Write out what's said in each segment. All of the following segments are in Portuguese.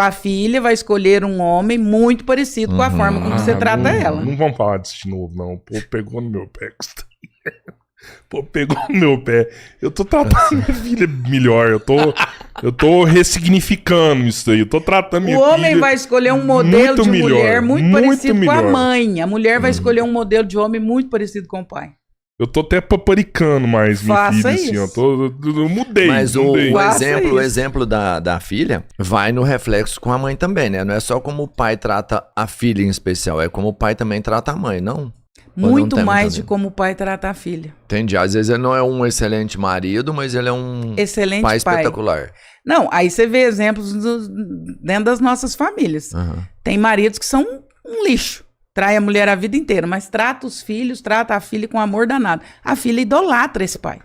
A filha vai escolher um homem muito parecido com a forma como você trata ela. Não vamos falar disso de novo, não. Pô, pegou no meu pé. Pô, pegou no meu pé. Eu tô tratando minha filha melhor. Eu tô ressignificando isso aí. Eu tô tratando minha filha. O homem vai escolher um modelo de mulher muito parecido com a mãe. A mulher vai escolher um modelo de homem muito parecido com o pai. Eu tô até paparicando mais minha filha, assim, isso. Eu mudei. Mas mudei. o exemplo da filha vai no reflexo com a mãe também, né? Não é só como o pai trata a filha em especial, é como o pai também trata a mãe, não? Muito mais de como o pai trata a filha. Entendi. Às vezes ele não é um excelente marido, mas ele é um excelente pai espetacular. Não, aí você vê exemplos dentro das nossas famílias. Tem maridos que são um lixo. Trai a mulher a vida inteira, mas trata os filhos, trata a filha com amor danado. A filha idolatra esse pai.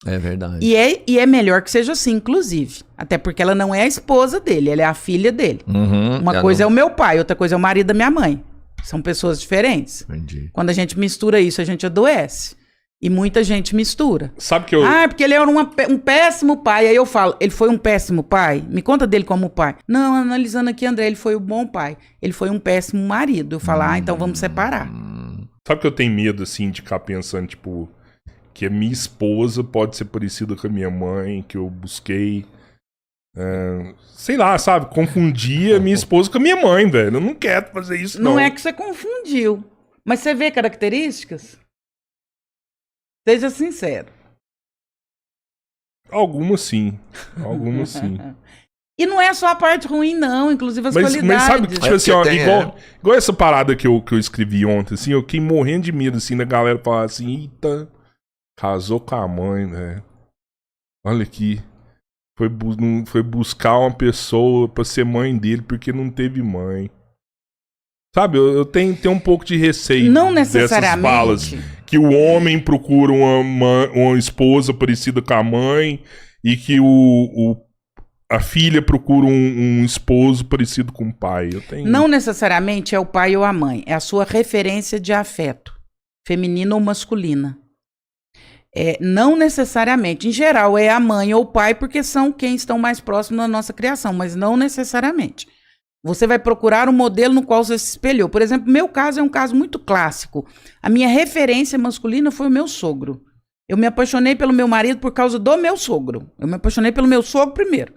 É verdade. E é melhor que seja assim, inclusive. Até porque ela não é a esposa dele, ela é a filha dele. Uma coisa é o meu pai, outra coisa é o marido da minha mãe. São pessoas diferentes. Entendi. Quando a gente mistura isso, a gente adoece. E muita gente mistura. Sabe que eu... porque ele era um péssimo pai. Aí eu falo, ele foi um péssimo pai? Me conta dele como pai. Não, analisando aqui, André, ele foi um bom pai. Ele foi um péssimo marido. Eu falo, então vamos separar. Sabe que eu tenho medo, assim, de ficar pensando, tipo... Que a minha esposa pode ser parecida com a minha mãe, que eu busquei... sei lá, sabe? Confundir a minha esposa com a minha mãe, velho. Eu não quero fazer isso, não. Não é que você confundiu. Mas você vê características? Seja sincero. Algumas sim. Algumas sim. E não é só a parte ruim, não. Inclusive as qualidades. Mas sabe que, tipo assim, ó, igual essa parada que eu escrevi ontem, assim, eu fiquei morrendo de medo, assim, da galera falar assim, eita, casou com a mãe, velho. Olha aqui. Foi buscar uma pessoa pra ser mãe dele porque não teve mãe. Sabe, eu tenho um pouco de receio não necessariamente. Dessas falas. Que o homem procura uma esposa parecida com a mãe e que a filha procura um esposo parecido com o pai. Não necessariamente é o pai ou a mãe. É a sua referência de afeto, feminina ou masculina. Não necessariamente. Em geral, é a mãe ou o pai, porque são quem estão mais próximos da nossa criação, mas não necessariamente. Você vai procurar um modelo no qual você se espelhou. Por exemplo, meu caso é um caso muito clássico. A minha referência masculina foi o meu sogro. Eu me apaixonei pelo meu marido por causa do meu sogro. Eu me apaixonei pelo meu sogro primeiro.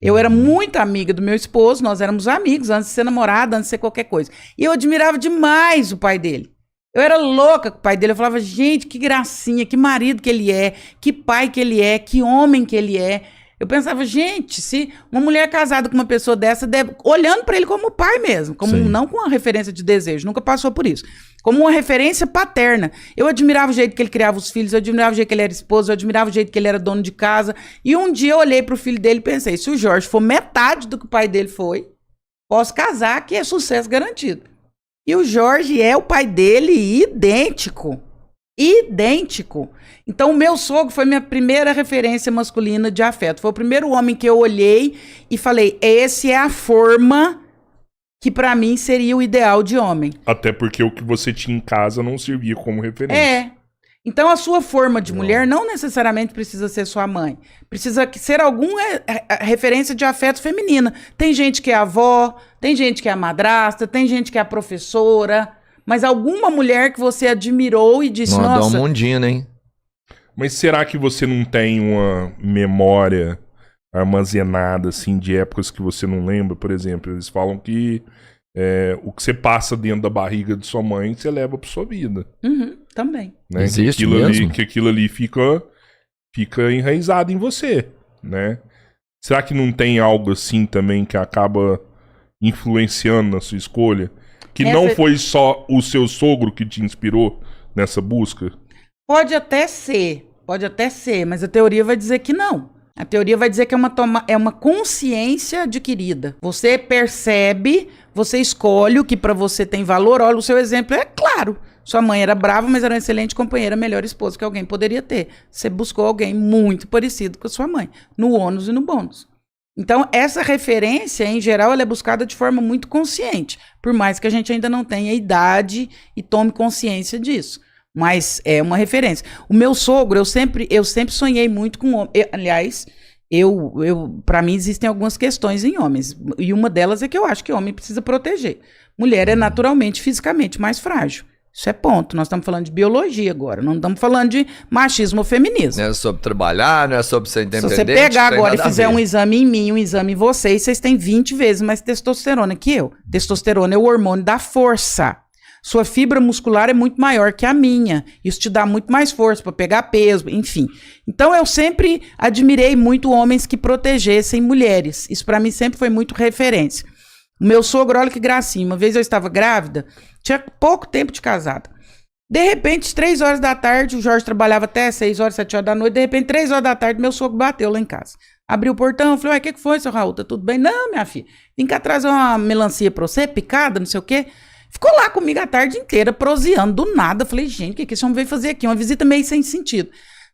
Eu era muito amiga do meu esposo, nós éramos amigos antes de ser namorada, antes de ser qualquer coisa. E eu admirava demais o pai dele. Eu era louca com o pai dele. Eu falava, gente, que gracinha, que marido que ele é, que pai que ele é, que homem que ele é. Eu pensava, gente, se uma mulher casada com uma pessoa dessa, olhando para ele como pai mesmo, não com uma referência de desejo, nunca passou por isso, como uma referência paterna. Eu admirava o jeito que ele criava os filhos, eu admirava o jeito que ele era esposo, eu admirava o jeito que ele era dono de casa. E um dia eu olhei pro filho dele e pensei, se o Jorge for metade do que o pai dele foi, posso casar, que é sucesso garantido. E o Jorge é o pai dele idêntico. Idêntico. Então, o meu sogro foi minha primeira referência masculina de afeto. Foi o primeiro homem que eu olhei e falei, esse é a forma que pra mim seria o ideal de homem. Até porque o que você tinha em casa não servia como referência. Então, a sua forma de mulher não necessariamente precisa ser sua mãe. Precisa ser alguma referência de afeto feminina. Tem gente que é avó, tem gente que é a madrasta, tem gente que é a professora... Mas alguma mulher que você admirou e disse, nossa... Dá um mundinho, hein? Mas será que você não tem uma memória armazenada, assim, de épocas que você não lembra? Por exemplo, eles falam que o que você passa dentro da barriga de sua mãe, você leva pra sua vida. Também. Né? Existe mesmo? Que aquilo ali fica enraizado em você, né? Será que não tem algo assim também que acaba influenciando na sua escolha? Que não foi só o seu sogro que te inspirou nessa busca? Pode até ser, mas a teoria vai dizer que não. A teoria vai dizer que é uma consciência adquirida. Você percebe, você escolhe o que pra você tem valor. Olha, o seu exemplo é claro. Sua mãe era brava, mas era uma excelente companheira, melhor esposa que alguém poderia ter. Você buscou alguém muito parecido com a sua mãe, no ônus e no bônus. Então, essa referência, em geral, ela é buscada de forma muito consciente, por mais que a gente ainda não tenha idade e tome consciência disso. Mas é uma referência. O meu sogro, eu sempre sonhei muito com homem. Aliás, Para mim existem algumas questões em homens, e uma delas é que eu acho que homem precisa proteger. Mulher é naturalmente, fisicamente mais frágil. Isso é ponto. Nós estamos falando de biologia agora, não estamos falando de machismo ou feminismo. Não é sobre trabalhar, não é sobre ser independente. Se você pegar agora e fizer um exame em mim, um exame em vocês têm 20 vezes mais testosterona que eu. Testosterona é o hormônio da força. Sua fibra muscular é muito maior que a minha. Isso te dá muito mais força para pegar peso, enfim. Então eu sempre admirei muito homens que protegessem mulheres. Isso para mim sempre foi muito referência. O meu sogro, olha que gracinha. Uma vez eu estava grávida, tinha pouco tempo de casada. De repente, 3 horas da tarde, o Jorge trabalhava até 6 horas, 7 horas da noite. De repente, 3 horas da tarde, meu sogro bateu lá em casa. Abriu o portão, falei, ué, o que foi, seu Raul? Tá tudo bem? Não, minha filha, vim cá trazer uma melancia pra você, picada, não sei o quê. Ficou lá comigo a tarde inteira, proseando, do nada. Falei, gente, o que esse homem veio fazer aqui? Uma visita meio sem sentido.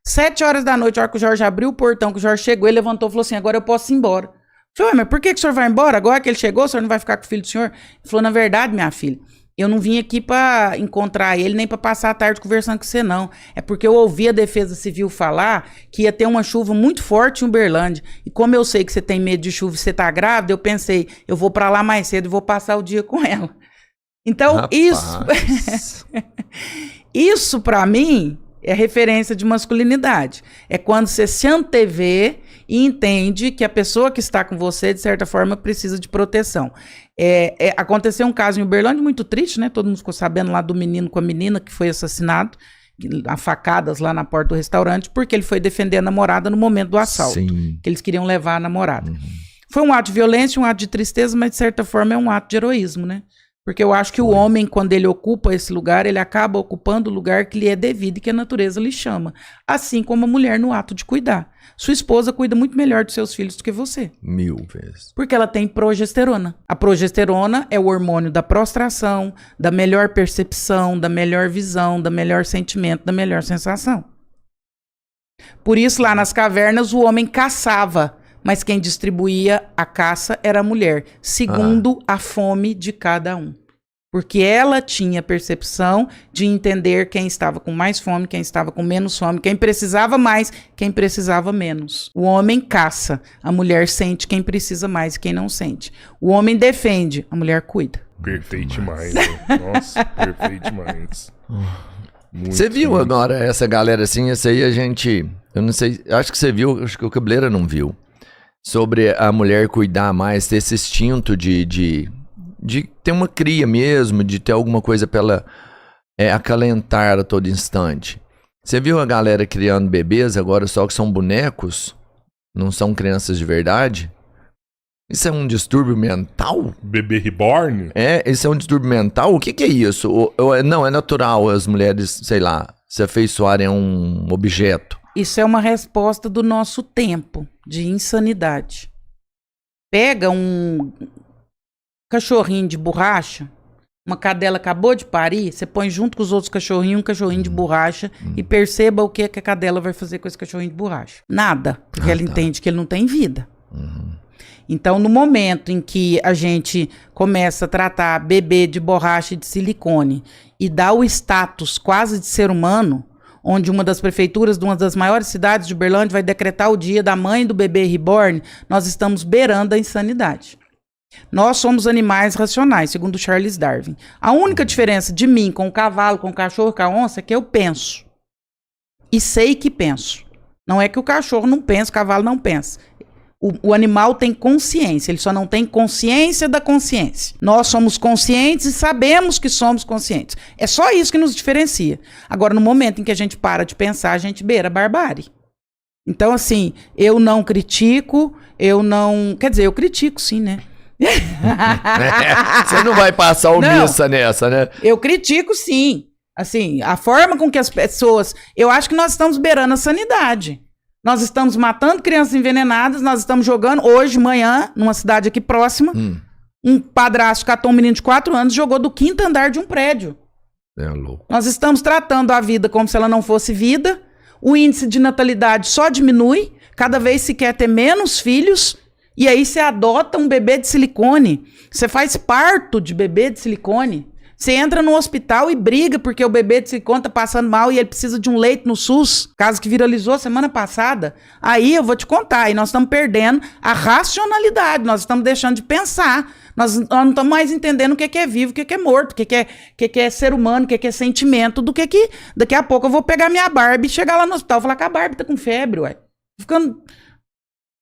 7 horas da noite, a hora que o Jorge abriu o portão, que o Jorge chegou, ele levantou e falou assim, agora eu posso ir embora. Falei, mas por que o senhor vai embora? Agora que ele chegou, o senhor não vai ficar com o filho do senhor? Ele falou, na verdade, minha filha, eu não vim aqui pra encontrar ele, nem pra passar a tarde conversando com você, não. É porque eu ouvi a Defesa Civil falar que ia ter uma chuva muito forte em Uberlândia. E como eu sei que você tem medo de chuva e você tá grávida, eu pensei, eu vou pra lá mais cedo e vou passar o dia com ela. Então, rapaz, isso pra mim é referência de masculinidade. É quando você se antevê e entende que a pessoa que está com você, de certa forma, precisa de proteção. Aconteceu um caso em Uberlândia muito triste, né? Todo mundo ficou sabendo lá do menino com a menina que foi assassinado, a facadas lá na porta do restaurante, porque ele foi defender a namorada no momento do assalto. Sim. Que eles queriam levar a namorada. Uhum. Foi um ato de violência, um ato de tristeza, mas de certa forma é um ato de heroísmo, né? Porque eu acho que o homem, quando ele ocupa esse lugar, ele acaba ocupando o lugar que lhe é devido e que a natureza lhe chama. Assim como a mulher no ato de cuidar. Sua esposa cuida muito melhor dos seus filhos do que você. 1000 vezes. Porque ela tem progesterona. A progesterona é o hormônio da prostração, da melhor percepção, da melhor visão, da melhor sentimento, da melhor sensação. Por isso, lá nas cavernas, o homem caçava. Mas quem distribuía a caça era a mulher, segundo a fome de cada um. Porque ela tinha percepção de entender quem estava com mais fome, quem estava com menos fome, quem precisava mais, quem precisava menos. O homem caça, a mulher sente quem precisa mais e quem não sente. O homem defende, a mulher cuida. Perfeito demais. Nossa, perfeito demais. Você viu agora essa galera assim, essa aí a gente... Eu não sei, acho que você viu, acho que o Cabeleira não viu. Sobre a mulher cuidar mais, ter esse instinto de ter uma cria mesmo, de ter alguma coisa pra ela acalentar a todo instante. Você viu a galera criando bebês agora só que são bonecos? Não são crianças de verdade? Isso é um distúrbio mental? Bebê reborn? Isso é um distúrbio mental? O que é isso? Não, é natural as mulheres, sei lá, se afeiçoarem a um objeto. Isso é uma resposta do nosso tempo de insanidade. Pega um cachorrinho de borracha, uma cadela acabou de parir, você põe junto com os outros cachorrinhos um cachorrinho de borracha e perceba o que a cadela vai fazer com esse cachorrinho de borracha. Nada, porque ela entende que ele não tem vida. Então, no momento em que a gente começa a tratar bebê de borracha e de silicone e dá o status quase de ser humano, onde uma das prefeituras de uma das maiores cidades de Uberlândia vai decretar o dia da mãe do bebê reborn, nós estamos beirando a insanidade. Nós somos animais racionais, segundo Charles Darwin. A única diferença de mim com o cavalo, com o cachorro, com a onça, é que eu penso. E sei que penso. Não é que o cachorro não pensa, o cavalo não pensa. O animal tem consciência, ele só não tem consciência da consciência. Nós somos conscientes e sabemos que somos conscientes. É só isso que nos diferencia. Agora, no momento em que a gente para de pensar, a gente beira a barbárie. Então, assim, eu não critico, Quer dizer, eu critico sim, né? Você não vai passar omissa nessa, né? Eu critico sim. Assim, a forma com que as pessoas... Eu acho que nós estamos beirando a sanidade. Nós estamos matando crianças envenenadas, nós estamos jogando, hoje, manhã, numa cidade aqui próxima, um padrasto catou um menino de 4 anos e jogou do 5º andar de um prédio. É louco. Nós estamos tratando a vida como se ela não fosse vida, o índice de natalidade só diminui, cada vez se quer ter menos filhos, e aí você adota um bebê de silicone, você faz parto de bebê de silicone. Você entra no hospital e briga porque o bebê se conta passando mal e ele precisa de um leito no SUS, caso que viralizou semana passada. Aí eu vou te contar, aí nós estamos perdendo a racionalidade, nós estamos deixando de pensar, nós não estamos mais entendendo o que é vivo, o que é morto, o que é ser humano, o que é sentimento, do que daqui a pouco eu vou pegar minha Barbie e chegar lá no hospital e falar que a Barbie tá com febre, ué. Ficando...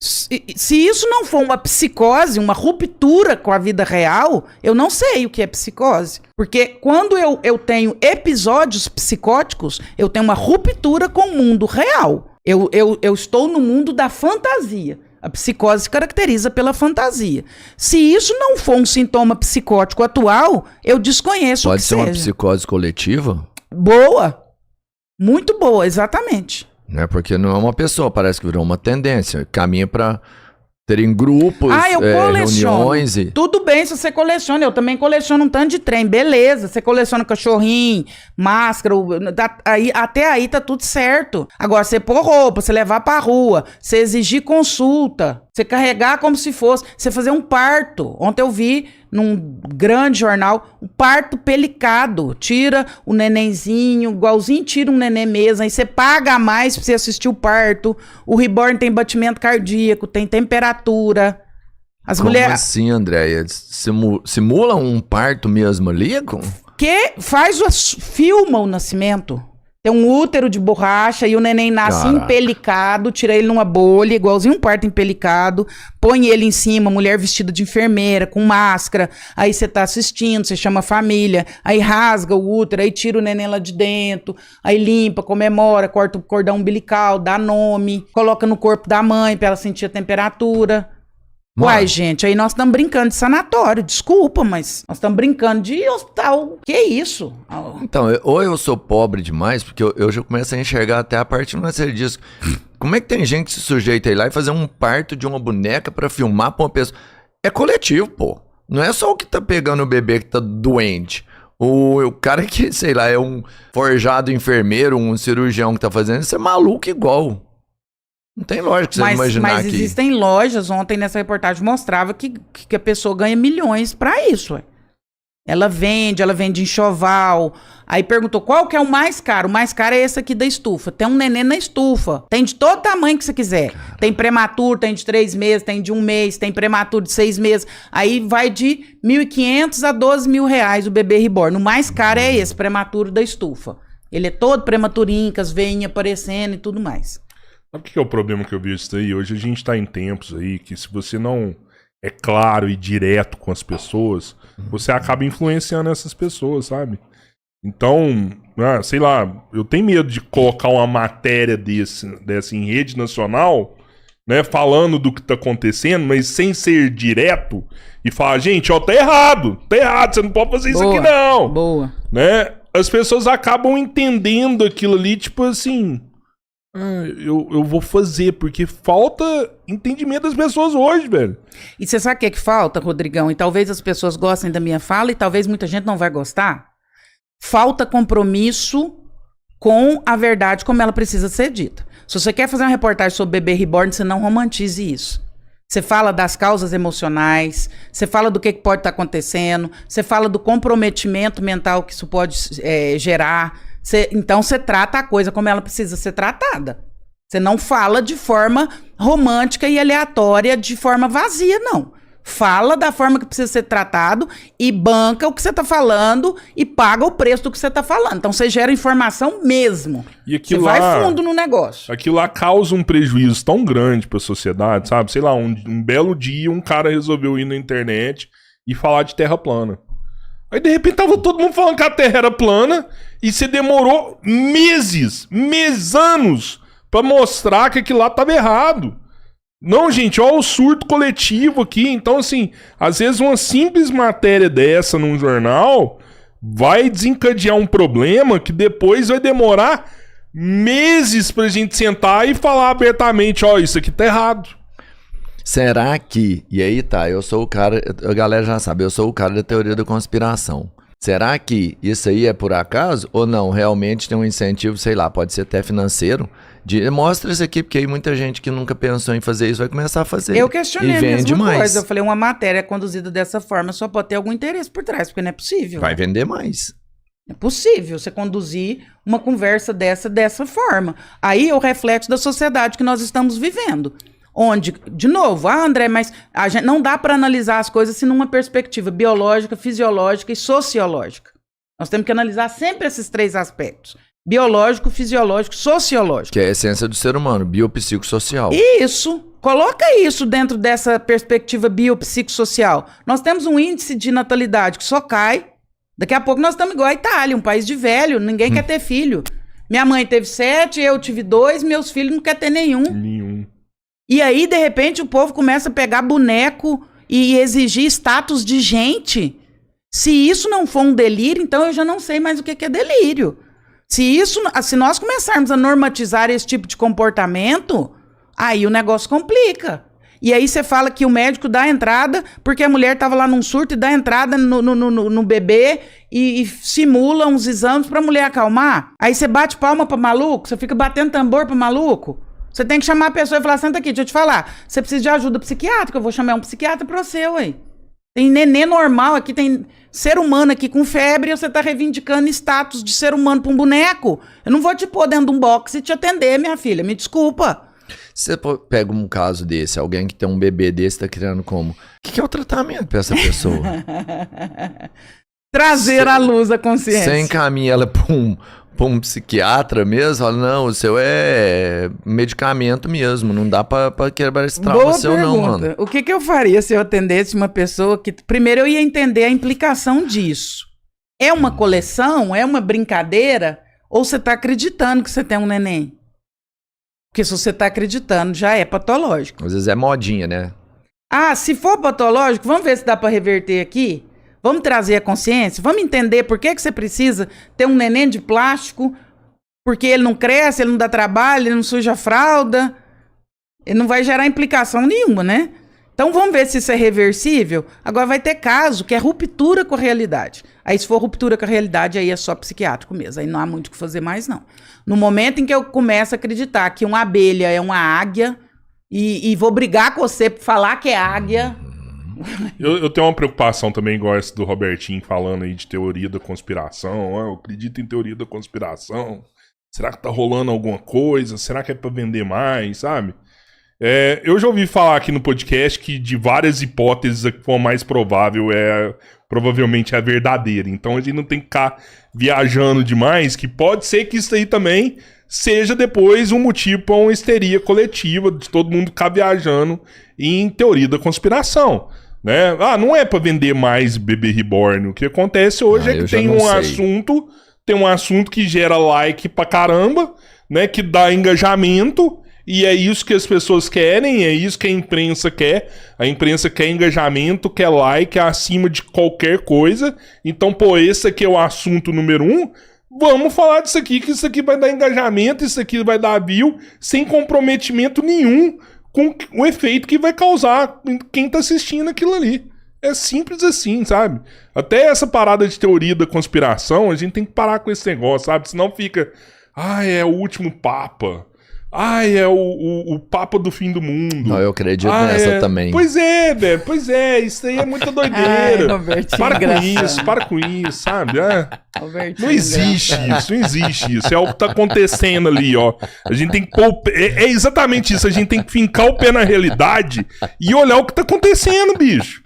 Se isso não for uma psicose, uma ruptura com a vida real, eu não sei o que é psicose. Porque quando eu tenho episódios psicóticos, eu tenho uma ruptura com o mundo real. Eu estou no mundo da fantasia. A psicose se caracteriza pela fantasia. Se isso não for um sintoma psicótico atual, eu desconheço o que seja. Pode ser uma psicose coletiva? Boa. Muito boa, exatamente. Né? Porque não é uma pessoa, parece que virou uma tendência. Caminha para terem grupos, eu coleciono. Reuniões. Tudo bem se você coleciona. Eu também coleciono um tanto de trem. Beleza, você coleciona cachorrinho, máscara. Até aí tá tudo certo. Agora, você pôr roupa, você levar pra rua, você exigir consulta, você carregar como se fosse, você fazer um parto. Ontem eu vi num grande jornal, um parto pelicado. Tira o nenenzinho, igualzinho tira um neném mesmo, aí você paga a mais pra você assistir o parto. O reborn tem batimento cardíaco, tem temperatura. As Como mulheres... assim, Andréia? Simula um parto mesmo ali? Filma o nascimento. Tem um útero de borracha e o neném nasce empelicado, tira ele numa bolha, igualzinho um parto empelicado, põe ele em cima, mulher vestida de enfermeira, com máscara, aí você tá assistindo, você chama a família, aí rasga o útero, aí tira o neném lá de dentro, aí limpa, comemora, corta o cordão umbilical, dá nome, coloca no corpo da mãe pra ela sentir a temperatura. Uai, gente, aí nós estamos brincando de sanatório, desculpa, mas nós estamos brincando de hospital. Que isso? Então, ou eu sou pobre demais, porque eu já começo a enxergar até a parte financeira disso. Como é que tem gente que se sujeita a ir lá e fazer um parto de uma boneca pra filmar pra uma pessoa? É coletivo, pô. Não é só o que tá pegando o bebê que tá doente. O cara que, sei lá, é um forjado enfermeiro, um cirurgião que tá fazendo isso, é maluco igual. Não tem lógica você imaginar mas existem lojas, ontem nessa reportagem mostrava que a pessoa ganha milhões pra isso. Ué. Ela vende enxoval. Aí perguntou qual que é o mais caro. O mais caro é esse aqui da estufa. Tem um neném na estufa. Tem de todo tamanho que você quiser. Caramba. Tem prematuro, tem de 3 meses, tem de 1 mês, tem prematuro de 6 meses. Aí vai de R$1.500 a R$12.000 o bebê reborn. O mais caro é esse, prematuro da estufa. Ele é todo prematurinho, com as veinhas aparecendo e tudo mais. Sabe o que é o problema que eu vejo isso aí? Hoje a gente tá em tempos aí que se você não é claro e direto com as pessoas, você acaba influenciando essas pessoas, sabe? Então, sei lá, eu tenho medo de colocar uma matéria dessa em rede nacional, né, falando do que tá acontecendo, mas sem ser direto e falar, gente, ó, tá errado, você não pode fazer isso aqui não. Boa. Né? As pessoas acabam entendendo aquilo ali, tipo assim... eu vou fazer, porque falta entendimento das pessoas hoje, velho. E você sabe o que é que falta, Rodrigão? E talvez as pessoas gostem da minha fala e talvez muita gente não vai gostar. Falta compromisso com a verdade como ela precisa ser dita. Se você quer fazer uma reportagem sobre bebê reborn, você não romantize isso. Você fala das causas emocionais, você fala do que pode estar acontecendo, você fala do comprometimento mental que isso pode gerar. Então você trata a coisa como ela precisa ser tratada. Você não fala de forma romântica e aleatória, de forma vazia, não. Fala da forma que precisa ser tratado e banca o que você está falando e paga o preço do que você está falando. Então você gera informação mesmo. E aquilo você vai fundo no negócio. Aquilo lá causa um prejuízo tão grande para a sociedade, sabe? Sei lá, um belo dia um cara resolveu ir na internet e falar de terra plana. Aí, de repente, tava todo mundo falando que a Terra era plana e você demorou anos pra mostrar que aquilo lá tava errado. Não, gente, ó o surto coletivo aqui. Então, assim, às vezes uma simples matéria dessa num jornal vai desencadear um problema que depois vai demorar meses pra gente sentar e falar abertamente, ó, isso aqui tá errado. Será que... E aí tá, eu sou o cara... A galera já sabe, eu sou o cara da teoria da conspiração. Será que isso aí é por acaso? Ou não, realmente tem um incentivo, sei lá, pode ser até financeiro, Mostra isso aqui, porque aí muita gente que nunca pensou em fazer isso vai começar a fazer. Eu questionei e a vende mesma mais. coisa. Eu falei, uma matéria conduzida dessa forma só pode ter algum interesse por trás, porque não é possível. Vai vender mais. É possível você conduzir uma conversa dessa forma. Aí é o reflexo da sociedade que nós estamos vivendo. Onde, de novo, André, mas a gente não dá para analisar as coisas sem numa perspectiva biológica, fisiológica e sociológica. Nós temos que analisar sempre esses 3 aspectos. Biológico, fisiológico, sociológico. Que é a essência do ser humano, biopsicossocial. Isso. Coloca isso dentro dessa perspectiva biopsicossocial. Nós temos um índice de natalidade que só cai. Daqui a pouco nós estamos igual a Itália, um país de velho. Ninguém quer ter filho. Minha mãe teve 7, eu tive 2, meus filhos não querem ter nenhum. E aí, de repente, o povo começa a pegar boneco e exigir status de gente. Se isso não for um delírio, então eu já não sei mais o que é delírio. Se nós começarmos a normatizar esse tipo de comportamento, aí o negócio complica. E aí você fala que o médico dá entrada, porque a mulher estava lá num surto e dá entrada no bebê e simula uns exames para a mulher acalmar. Aí você bate palma para maluco, você fica batendo tambor para maluco. Você tem que chamar a pessoa e falar, senta aqui, deixa eu te falar. Você precisa de ajuda psiquiátrica, eu vou chamar um psiquiatra pra você, ué. Tem nenê normal aqui, tem ser humano aqui com febre e você tá reivindicando status de ser humano pra um boneco. Eu não vou te pôr dentro de um box e te atender, minha filha, me desculpa. Você pega um caso desse, alguém que tem um bebê desse, tá criando como? O que é o tratamento pra essa pessoa? Trazer à luz a consciência. Você encaminha ela pra um psiquiatra mesmo, fala, não, o seu é medicamento mesmo, não dá pra quebrar esse trauma seu não, mano. O que eu faria se eu atendesse uma pessoa que... Primeiro eu ia entender a implicação disso. É uma coleção? É uma brincadeira? Ou você tá acreditando que você tem um neném? Porque se você tá acreditando, já é patológico. Às vezes é modinha, né? Ah, se for patológico, vamos ver se dá pra reverter aqui? Vamos trazer a consciência? Vamos entender por que você precisa ter um neném de plástico? Porque ele não cresce, ele não dá trabalho, ele não suja a fralda. Ele não vai gerar implicação nenhuma, né? Então vamos ver se isso é reversível. Agora vai ter caso que é ruptura com a realidade. Aí se for ruptura com a realidade, aí é só psiquiátrico mesmo. Aí não há muito o que fazer mais, não. No momento em que eu começo a acreditar que uma abelha é uma águia e vou brigar com você por falar que é águia... Eu tenho uma preocupação também, igual essa do Robertinho falando aí de teoria da conspiração. Eu acredito em teoria da conspiração. Será que tá rolando alguma coisa? Será que é pra vender mais, sabe? Eu já ouvi falar aqui no podcast que de várias hipóteses a que for mais provável provavelmente é a verdadeira. Então a gente não tem que ficar viajando demais, que pode ser que isso aí também seja depois um motivo para uma histeria coletiva de todo mundo ficar viajando em teoria da conspiração. Né? Não é pra vender mais bebê reborn. O que acontece hoje é que tem um assunto que gera like pra caramba, né? Que dá engajamento, e é isso que as pessoas querem, é isso que a imprensa quer. A imprensa quer engajamento, quer like, é acima de qualquer coisa. Então, pô, esse aqui é o assunto número 1. Vamos falar disso aqui, que isso aqui vai dar engajamento, isso aqui vai dar view, sem comprometimento nenhum com o efeito que vai causar quem tá assistindo aquilo ali. É simples assim, sabe? Até essa parada de teoria da conspiração, a gente tem que parar com esse negócio, sabe? Senão fica... é o último papa. É o papa do fim do mundo. Não, eu acredito nessa também. Pois é, velho. Pois é, isso aí é muita doideira. Para com isso, sabe? Não existe isso. É o que tá acontecendo ali, ó. A gente tem que pôr... É exatamente isso. A gente tem que fincar o pé na realidade e olhar o que tá acontecendo, bicho.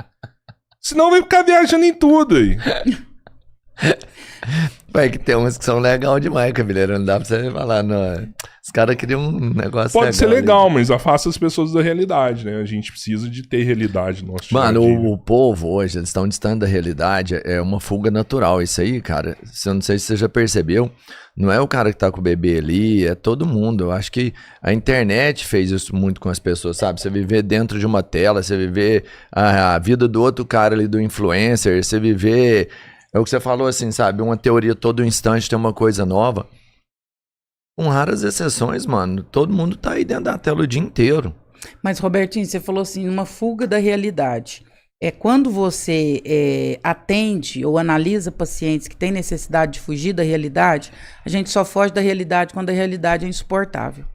Senão vai ficar viajando em tudo aí. Vai que tem umas que são legal demais, Cabeleiro. Não dá pra você falar, não. Os caras queriam um negócio Pode ser legal, ali. Mas afasta as pessoas da realidade, né? A gente precisa de ter realidade no nosso Mano, o povo hoje, eles estão distante da realidade. É uma fuga natural. Isso aí, cara, eu não sei se você já percebeu. Não é o cara que tá com o bebê ali, é todo mundo. Eu acho que a internet fez isso muito com as pessoas, sabe? Você viver dentro de uma tela, você viver a vida do outro cara ali, do influencer, você viver... É o que você falou assim, sabe? Uma teoria todo instante tem uma coisa nova. Com raras exceções, mano. Todo mundo tá aí dentro da tela o dia inteiro. Mas, Robertinho, você falou assim, uma fuga da realidade. É quando você atende ou analisa pacientes que têm necessidade de fugir da realidade, a gente só foge da realidade quando a realidade é insuportável.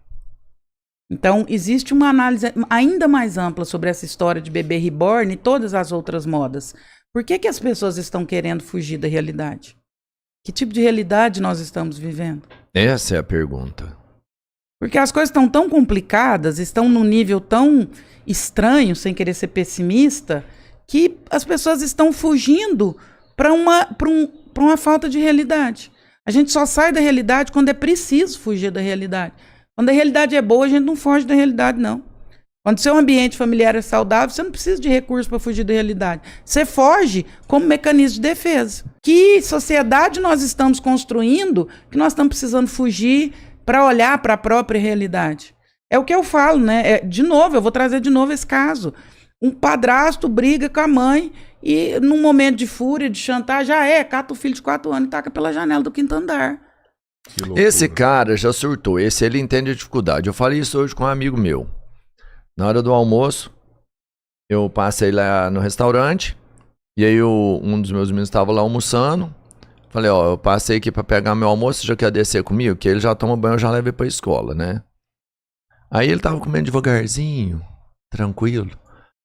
Então, existe uma análise ainda mais ampla sobre essa história de bebê reborn e todas as outras modas. Por que as pessoas estão querendo fugir da realidade? Que tipo de realidade nós estamos vivendo? Essa é a pergunta. Porque as coisas estão tão complicadas, estão num nível tão estranho, sem querer ser pessimista, que as pessoas estão fugindo para uma falta de realidade. A gente só sai da realidade quando é preciso fugir da realidade. Quando a realidade é boa, a gente não foge da realidade, não. Quando seu ambiente familiar é saudável, você não precisa de recursos para fugir da realidade. Você foge como mecanismo de defesa. Que sociedade nós estamos construindo que nós estamos precisando fugir para olhar para a própria realidade? É o que eu falo, né? De novo, eu vou trazer de novo esse caso. Um padrasto briga com a mãe e, num momento de fúria, de chantagem, cata o filho de 4 anos e taca pela janela do 5º andar. Esse cara já surtou. Esse ele entende a dificuldade. Eu falei isso hoje com um amigo meu. Na hora do almoço, eu passei lá no restaurante. E aí um dos meus meninos estava lá almoçando. Falei, eu passei aqui pra pegar meu almoço. Você já quer descer comigo? Porque ele já toma banho, eu já levei pra escola, né? Aí ele tava comendo devagarzinho, tranquilo.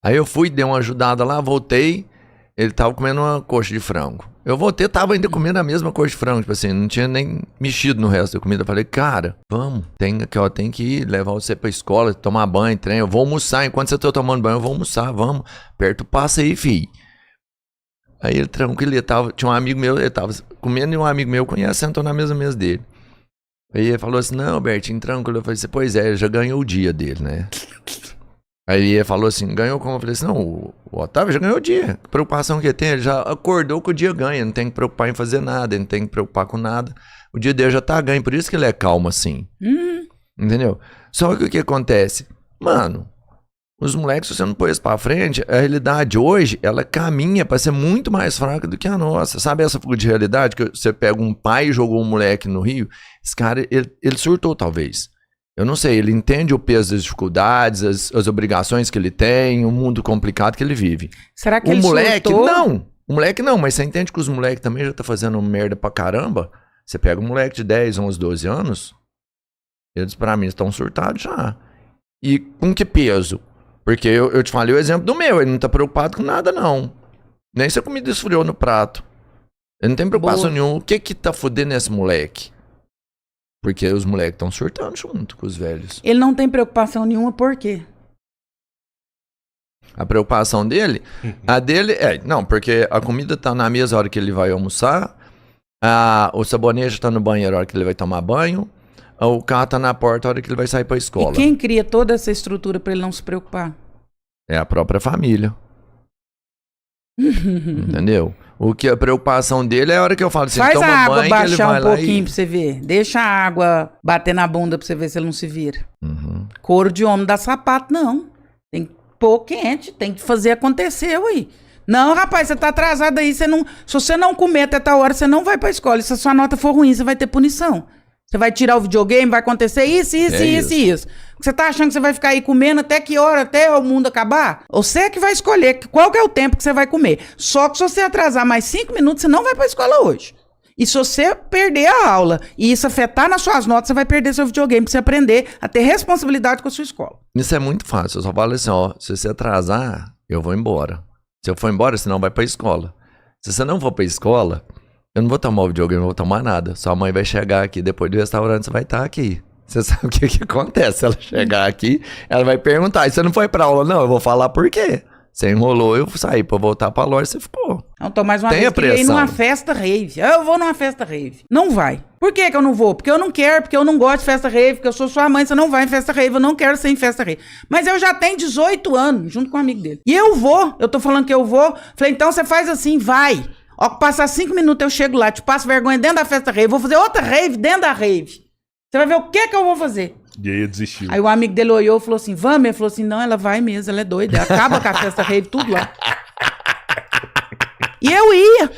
Aí eu fui, dei uma ajudada lá, voltei. Ele tava comendo uma coxa de frango. Eu voltei, tava ainda comendo a mesma coxa de frango. Tipo assim, não tinha nem mexido no resto da comida. Eu falei, cara, vamos. Tem que ir, levar você pra escola, tomar banho, treino. Eu vou almoçar. Enquanto você tá tomando banho, eu vou almoçar, vamos. Aperta o passo aí, filho. Aí ele tranquilo, tinha um amigo meu, ele tava comendo e um amigo meu conhece, sentou na mesma mesa dele. Aí ele falou assim, não, Bertinho, tranquilo. Eu falei assim, pois é, ele já ganhou o dia dele, né? Aí ele falou assim, ganhou como? Eu falei assim, não, o Otávio já ganhou o dia. Que preocupação que ele tem? Ele já acordou que o dia ganha, não tem que preocupar em fazer nada, ele não tem que preocupar com nada. O dia dele já tá ganho, por isso que ele é calmo assim. Entendeu? Só que o que acontece? Mano, os moleques, se você não pôr isso pra frente, a realidade hoje, ela caminha pra ser muito mais fraca do que a nossa. Sabe essa fuga de realidade que você pega um pai e jogou um moleque no rio? Esse cara, ele surtou talvez. Eu não sei, ele entende o peso das dificuldades, as obrigações que ele tem, o mundo complicado que ele vive. Será que ele surtou? O moleque não, mas você entende que os moleques também já tá fazendo merda pra caramba? Você pega um moleque de 10, 11, 12 anos, eles pra mim estão surtados já. E com que peso? Porque eu te falei o exemplo do meu, ele não tá preocupado com nada não. Nem se a comida esfriou no prato. Ele não tem preocupação nenhuma. O que tá fudendo esse moleque? Porque os moleques estão surtando junto com os velhos. Ele não tem preocupação nenhuma, por quê? A preocupação dele, não, porque a comida tá na mesa a hora que ele vai almoçar, o sabonete tá no banheiro a hora que ele vai tomar banho, o carro tá na porta a hora que ele vai sair pra escola. E quem cria toda essa estrutura pra ele não se preocupar? É a própria família. Entendeu? O que a preocupação dele é a hora que eu falo assim, faz toma a água banho, baixar um pouquinho pra você ver. Deixa a água bater na bunda pra você ver se ele não se vira. Couro de homem dá sapato, não. Tem que pôr quente, tem que fazer acontecer, ué. Não, rapaz, você tá atrasado aí, se você não comer até tal hora, você não vai pra escola. E se a sua nota for ruim, você vai ter punição. Você vai tirar o videogame, vai acontecer isso. Você tá achando que você vai ficar aí comendo até que hora? Até o mundo acabar? Você é que vai escolher qual que é o tempo que você vai comer. Só que se você atrasar mais 5 minutos, você não vai pra escola hoje. E se você perder a aula e isso afetar nas suas notas, você vai perder seu videogame pra você aprender a ter responsabilidade com a sua escola. Isso é muito fácil. Eu só falo assim, se você atrasar, eu vou embora. Se eu for embora, você não vai pra escola. Se você não for pra escola, eu não vou tomar o videogame, não vou tomar nada. Sua mãe vai chegar aqui, depois do restaurante você vai estar aqui. Você sabe o que acontece? Se ela chegar aqui, ela vai perguntar, e você não foi pra aula? Não, eu vou falar por quê. Você enrolou, eu saí pra voltar pra loja, você ficou. Então, mais uma vez, eu queria ir numa festa rave. Eu vou numa festa rave. Não vai. Por que eu não vou? Porque eu não quero, porque eu não gosto de festa rave, porque eu sou sua mãe, você não vai em festa rave, eu não quero ser em festa rave. Mas eu já tenho 18 anos, junto com um amigo dele. E eu tô falando que eu vou. Falei, então você faz assim, vai. Ó, passar 5 minutos eu chego lá, te passo vergonha dentro da festa rave, vou fazer outra rave dentro da rave. Você vai ver o que eu vou fazer. E aí ele desistiu. Aí o amigo dele olhou e falou assim, vamos? Ele falou assim, não, ela vai mesmo, ela é doida, ela acaba com a festa rave, tudo lá. E eu ia.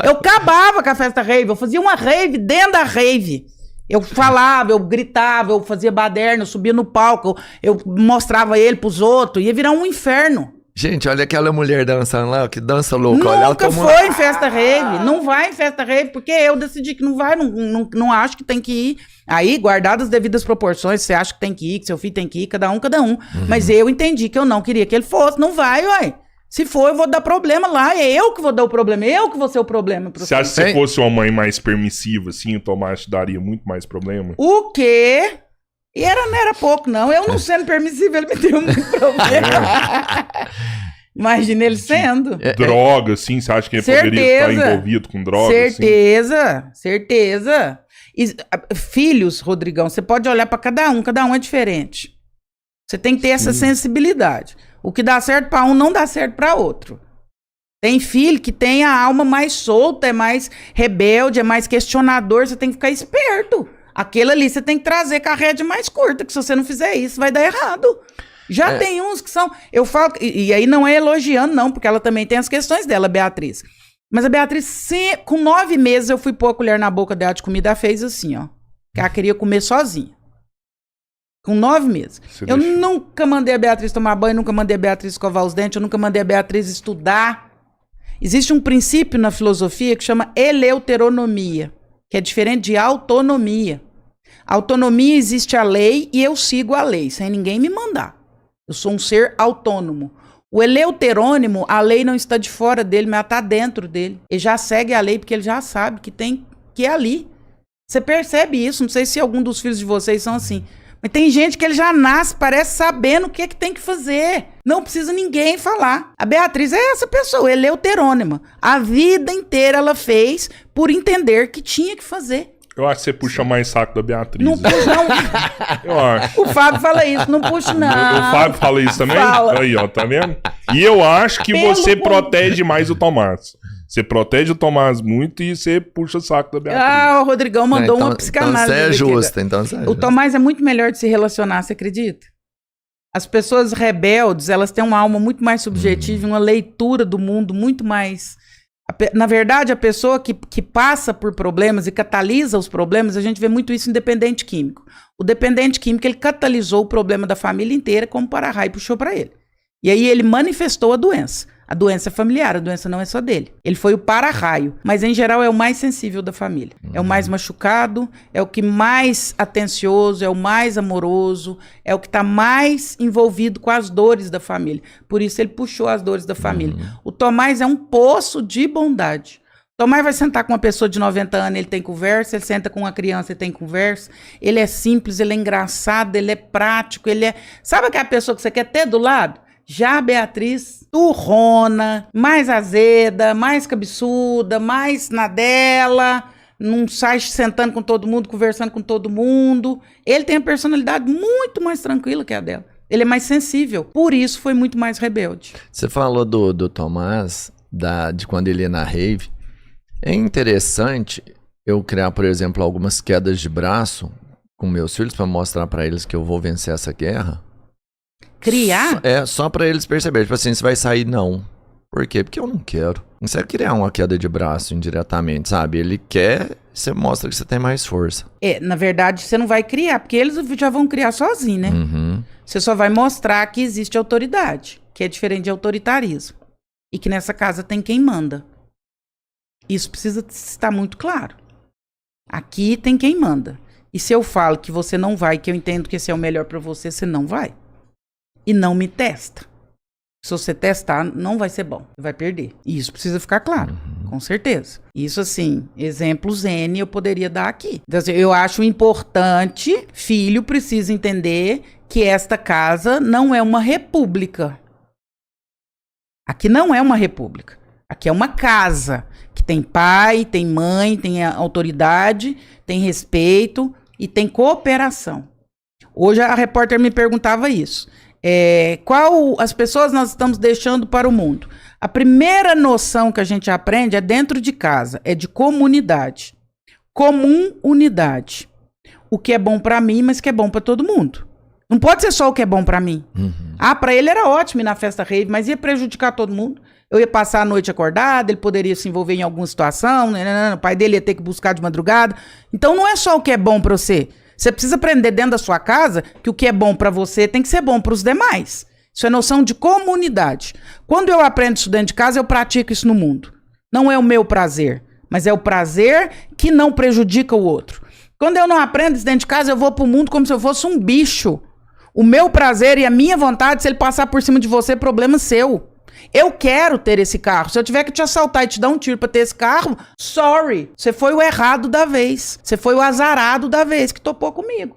Eu acabava com a festa rave, eu fazia uma rave dentro da rave. Eu falava, eu gritava, eu fazia baderna, eu subia no palco, eu mostrava ele pros outros, ia virar um inferno. Gente, olha aquela mulher dançando lá, que dança louca. Nunca foi em festa rave. Não vai em festa rave, porque eu decidi que não vai, não acho que tem que ir. Aí, guardadas as devidas proporções, você acha que tem que ir, que seu filho tem que ir, cada um. Mas eu entendi que eu não queria que ele fosse. Não vai, ué. Se for, eu vou dar problema lá. É eu que vou dar o problema. Eu que vou ser o problema. Você acha que se fosse uma mãe mais permissiva, assim, o Tomás te daria muito mais problema? O quê? E não era pouco, não. Eu não sendo permissível, ele me deu muito problema. Imagina ele sendo. Droga, assim, você acha que ele poderia estar envolvido com droga? Certeza. E, filhos, Rodrigão, você pode olhar pra cada um é diferente. Você tem que ter essa sensibilidade. O que dá certo pra um não dá certo pra outro. Tem filho que tem a alma mais solta, é mais rebelde, é mais questionador, você tem que ficar esperto. Aquele ali você tem que trazer com a rédea mais curta, que se você não fizer isso, vai dar errado. Já tem uns que são... Eu falo... E aí não é elogiando, não, porque ela também tem as questões dela, Beatriz. Mas a Beatriz, com 9 meses, eu fui pôr a colher na boca dela de comida, ela fez assim, ó. Que ela queria comer sozinha. Com 9 meses. Eu nunca mandei a Beatriz tomar banho, nunca mandei a Beatriz escovar os dentes, eu nunca mandei a Beatriz estudar. Existe um princípio na filosofia que chama eleuteronomia, que é diferente de autonomia. Autonomia, existe a lei e eu sigo a lei, sem ninguém me mandar. Eu sou um ser autônomo. O eleuterônimo, a lei não está de fora dele, mas ela está dentro dele. Ele já segue a lei porque ele já sabe que é ali. Você percebe isso, não sei se algum dos filhos de vocês são assim. Mas tem gente que ele já nasce, parece sabendo o que tem que fazer. Não precisa ninguém falar. A Beatriz é essa pessoa, eleuterônima. A vida inteira ela fez por entender que tinha que fazer. Eu acho que você puxa mais saco da Beatriz. Não puxa, não. Eu acho. O Fábio fala isso, não puxa, não. O Fábio fala isso também? Fala. Aí, ó, tá vendo? E eu acho que você protege mais o Tomás. Você protege o Tomás muito e você puxa o saco da Beatriz. Ah, o Rodrigão mandou uma psicanálise. Então você é justa, O Tomás é muito melhor de se relacionar, você acredita? As pessoas rebeldes, elas têm uma alma muito mais subjetiva, uma leitura do mundo muito mais... Na verdade, a pessoa que passa por problemas e catalisa os problemas, a gente vê muito isso em dependente químico. O dependente químico, ele catalisou o problema da família inteira como para-raio e puxou para ele. E aí ele manifestou a doença. A doença é familiar, a doença não é só dele. Ele foi o para-raio, mas em geral é o mais sensível da família. É o mais machucado, é o que mais atencioso, é o mais amoroso, é o que está mais envolvido com as dores da família. Por isso ele puxou as dores da família. O Tomás é um poço de bondade. O Tomás vai sentar com uma pessoa de 90 anos, ele tem conversa, ele senta com uma criança, ele tem conversa. Ele é simples, ele é engraçado, ele é prático, ele é... Sabe aquela pessoa que você quer ter do lado? Já a Beatriz, turrona, mais azeda, mais cabeçuda, mais na dela, não sai sentando com todo mundo, conversando com todo mundo. Ele tem a personalidade muito mais tranquila que a dela. Ele é mais sensível, por isso foi muito mais rebelde. Você falou do Tomás, de quando ele ia na rave. É interessante eu criar, por exemplo, algumas quedas de braço com meus filhos para mostrar para eles que eu vou vencer essa guerra. Criar? Só pra eles perceberem. Tipo assim, você vai sair, não. Por quê? Porque eu não quero. Não serve criar uma queda de braço indiretamente, sabe? Ele quer, você mostra que você tem mais força. Na verdade, você não vai criar, porque eles já vão criar sozinhos, né? Você só vai mostrar que existe autoridade, que é diferente de autoritarismo. E que nessa casa tem quem manda. Isso precisa estar muito claro. Aqui tem quem manda. E se eu falo que você não vai, que eu entendo que esse é o melhor pra você, você não vai. E não me testa. Se você testar, não vai ser bom. Vai perder. E isso precisa ficar claro. Com certeza. Isso, assim, exemplos N eu poderia dar aqui. Então, assim, eu acho importante, filho precisa entender que esta casa não é uma república. Aqui não é uma república. Aqui é uma casa que tem pai, tem mãe, tem autoridade, tem respeito e tem cooperação. Hoje a repórter me perguntava isso. Qual as pessoas nós estamos deixando para o mundo? A primeira noção que a gente aprende é dentro de casa, é de comunidade. Comunidade. O que é bom para mim, mas que é bom para todo mundo. Não pode ser só o que é bom para mim. Para ele era ótimo ir na festa rave, mas ia prejudicar todo mundo. Eu ia passar a noite acordada, ele poderia se envolver em alguma situação, o pai dele ia ter que buscar de madrugada. Então não é só o que é bom para você. Você precisa aprender dentro da sua casa que o que é bom para você tem que ser bom para os demais. Isso é noção de comunidade. Quando eu aprendo isso dentro de casa, eu pratico isso no mundo. Não é o meu prazer, mas é o prazer que não prejudica o outro. Quando eu não aprendo isso dentro de casa, eu vou pro mundo como se eu fosse um bicho. O meu prazer e a minha vontade, se ele passar por cima de você, é problema seu. Eu quero ter esse carro. Se eu tiver que te assaltar e te dar um tiro pra ter esse carro, sorry. Você foi o errado da vez. Você foi o azarado da vez que topou comigo.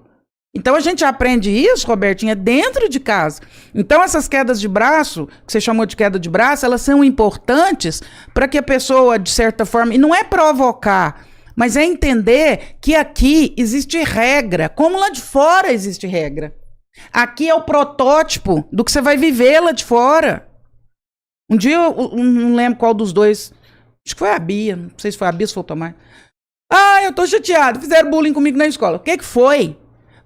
Então a gente aprende isso, Robertinha, dentro de casa. Então essas quedas de braço, que você chamou de queda de braço, elas são importantes para que a pessoa, de certa forma, e não é provocar, mas é entender que aqui existe regra, como lá de fora existe regra. Aqui é o protótipo do que você vai viver lá de fora. Um dia, eu não lembro qual dos dois, acho que foi a Bia, não sei se foi a Bia ou se foi o Tomás. Ah, eu tô chateado, fizeram bullying comigo na escola. O que foi?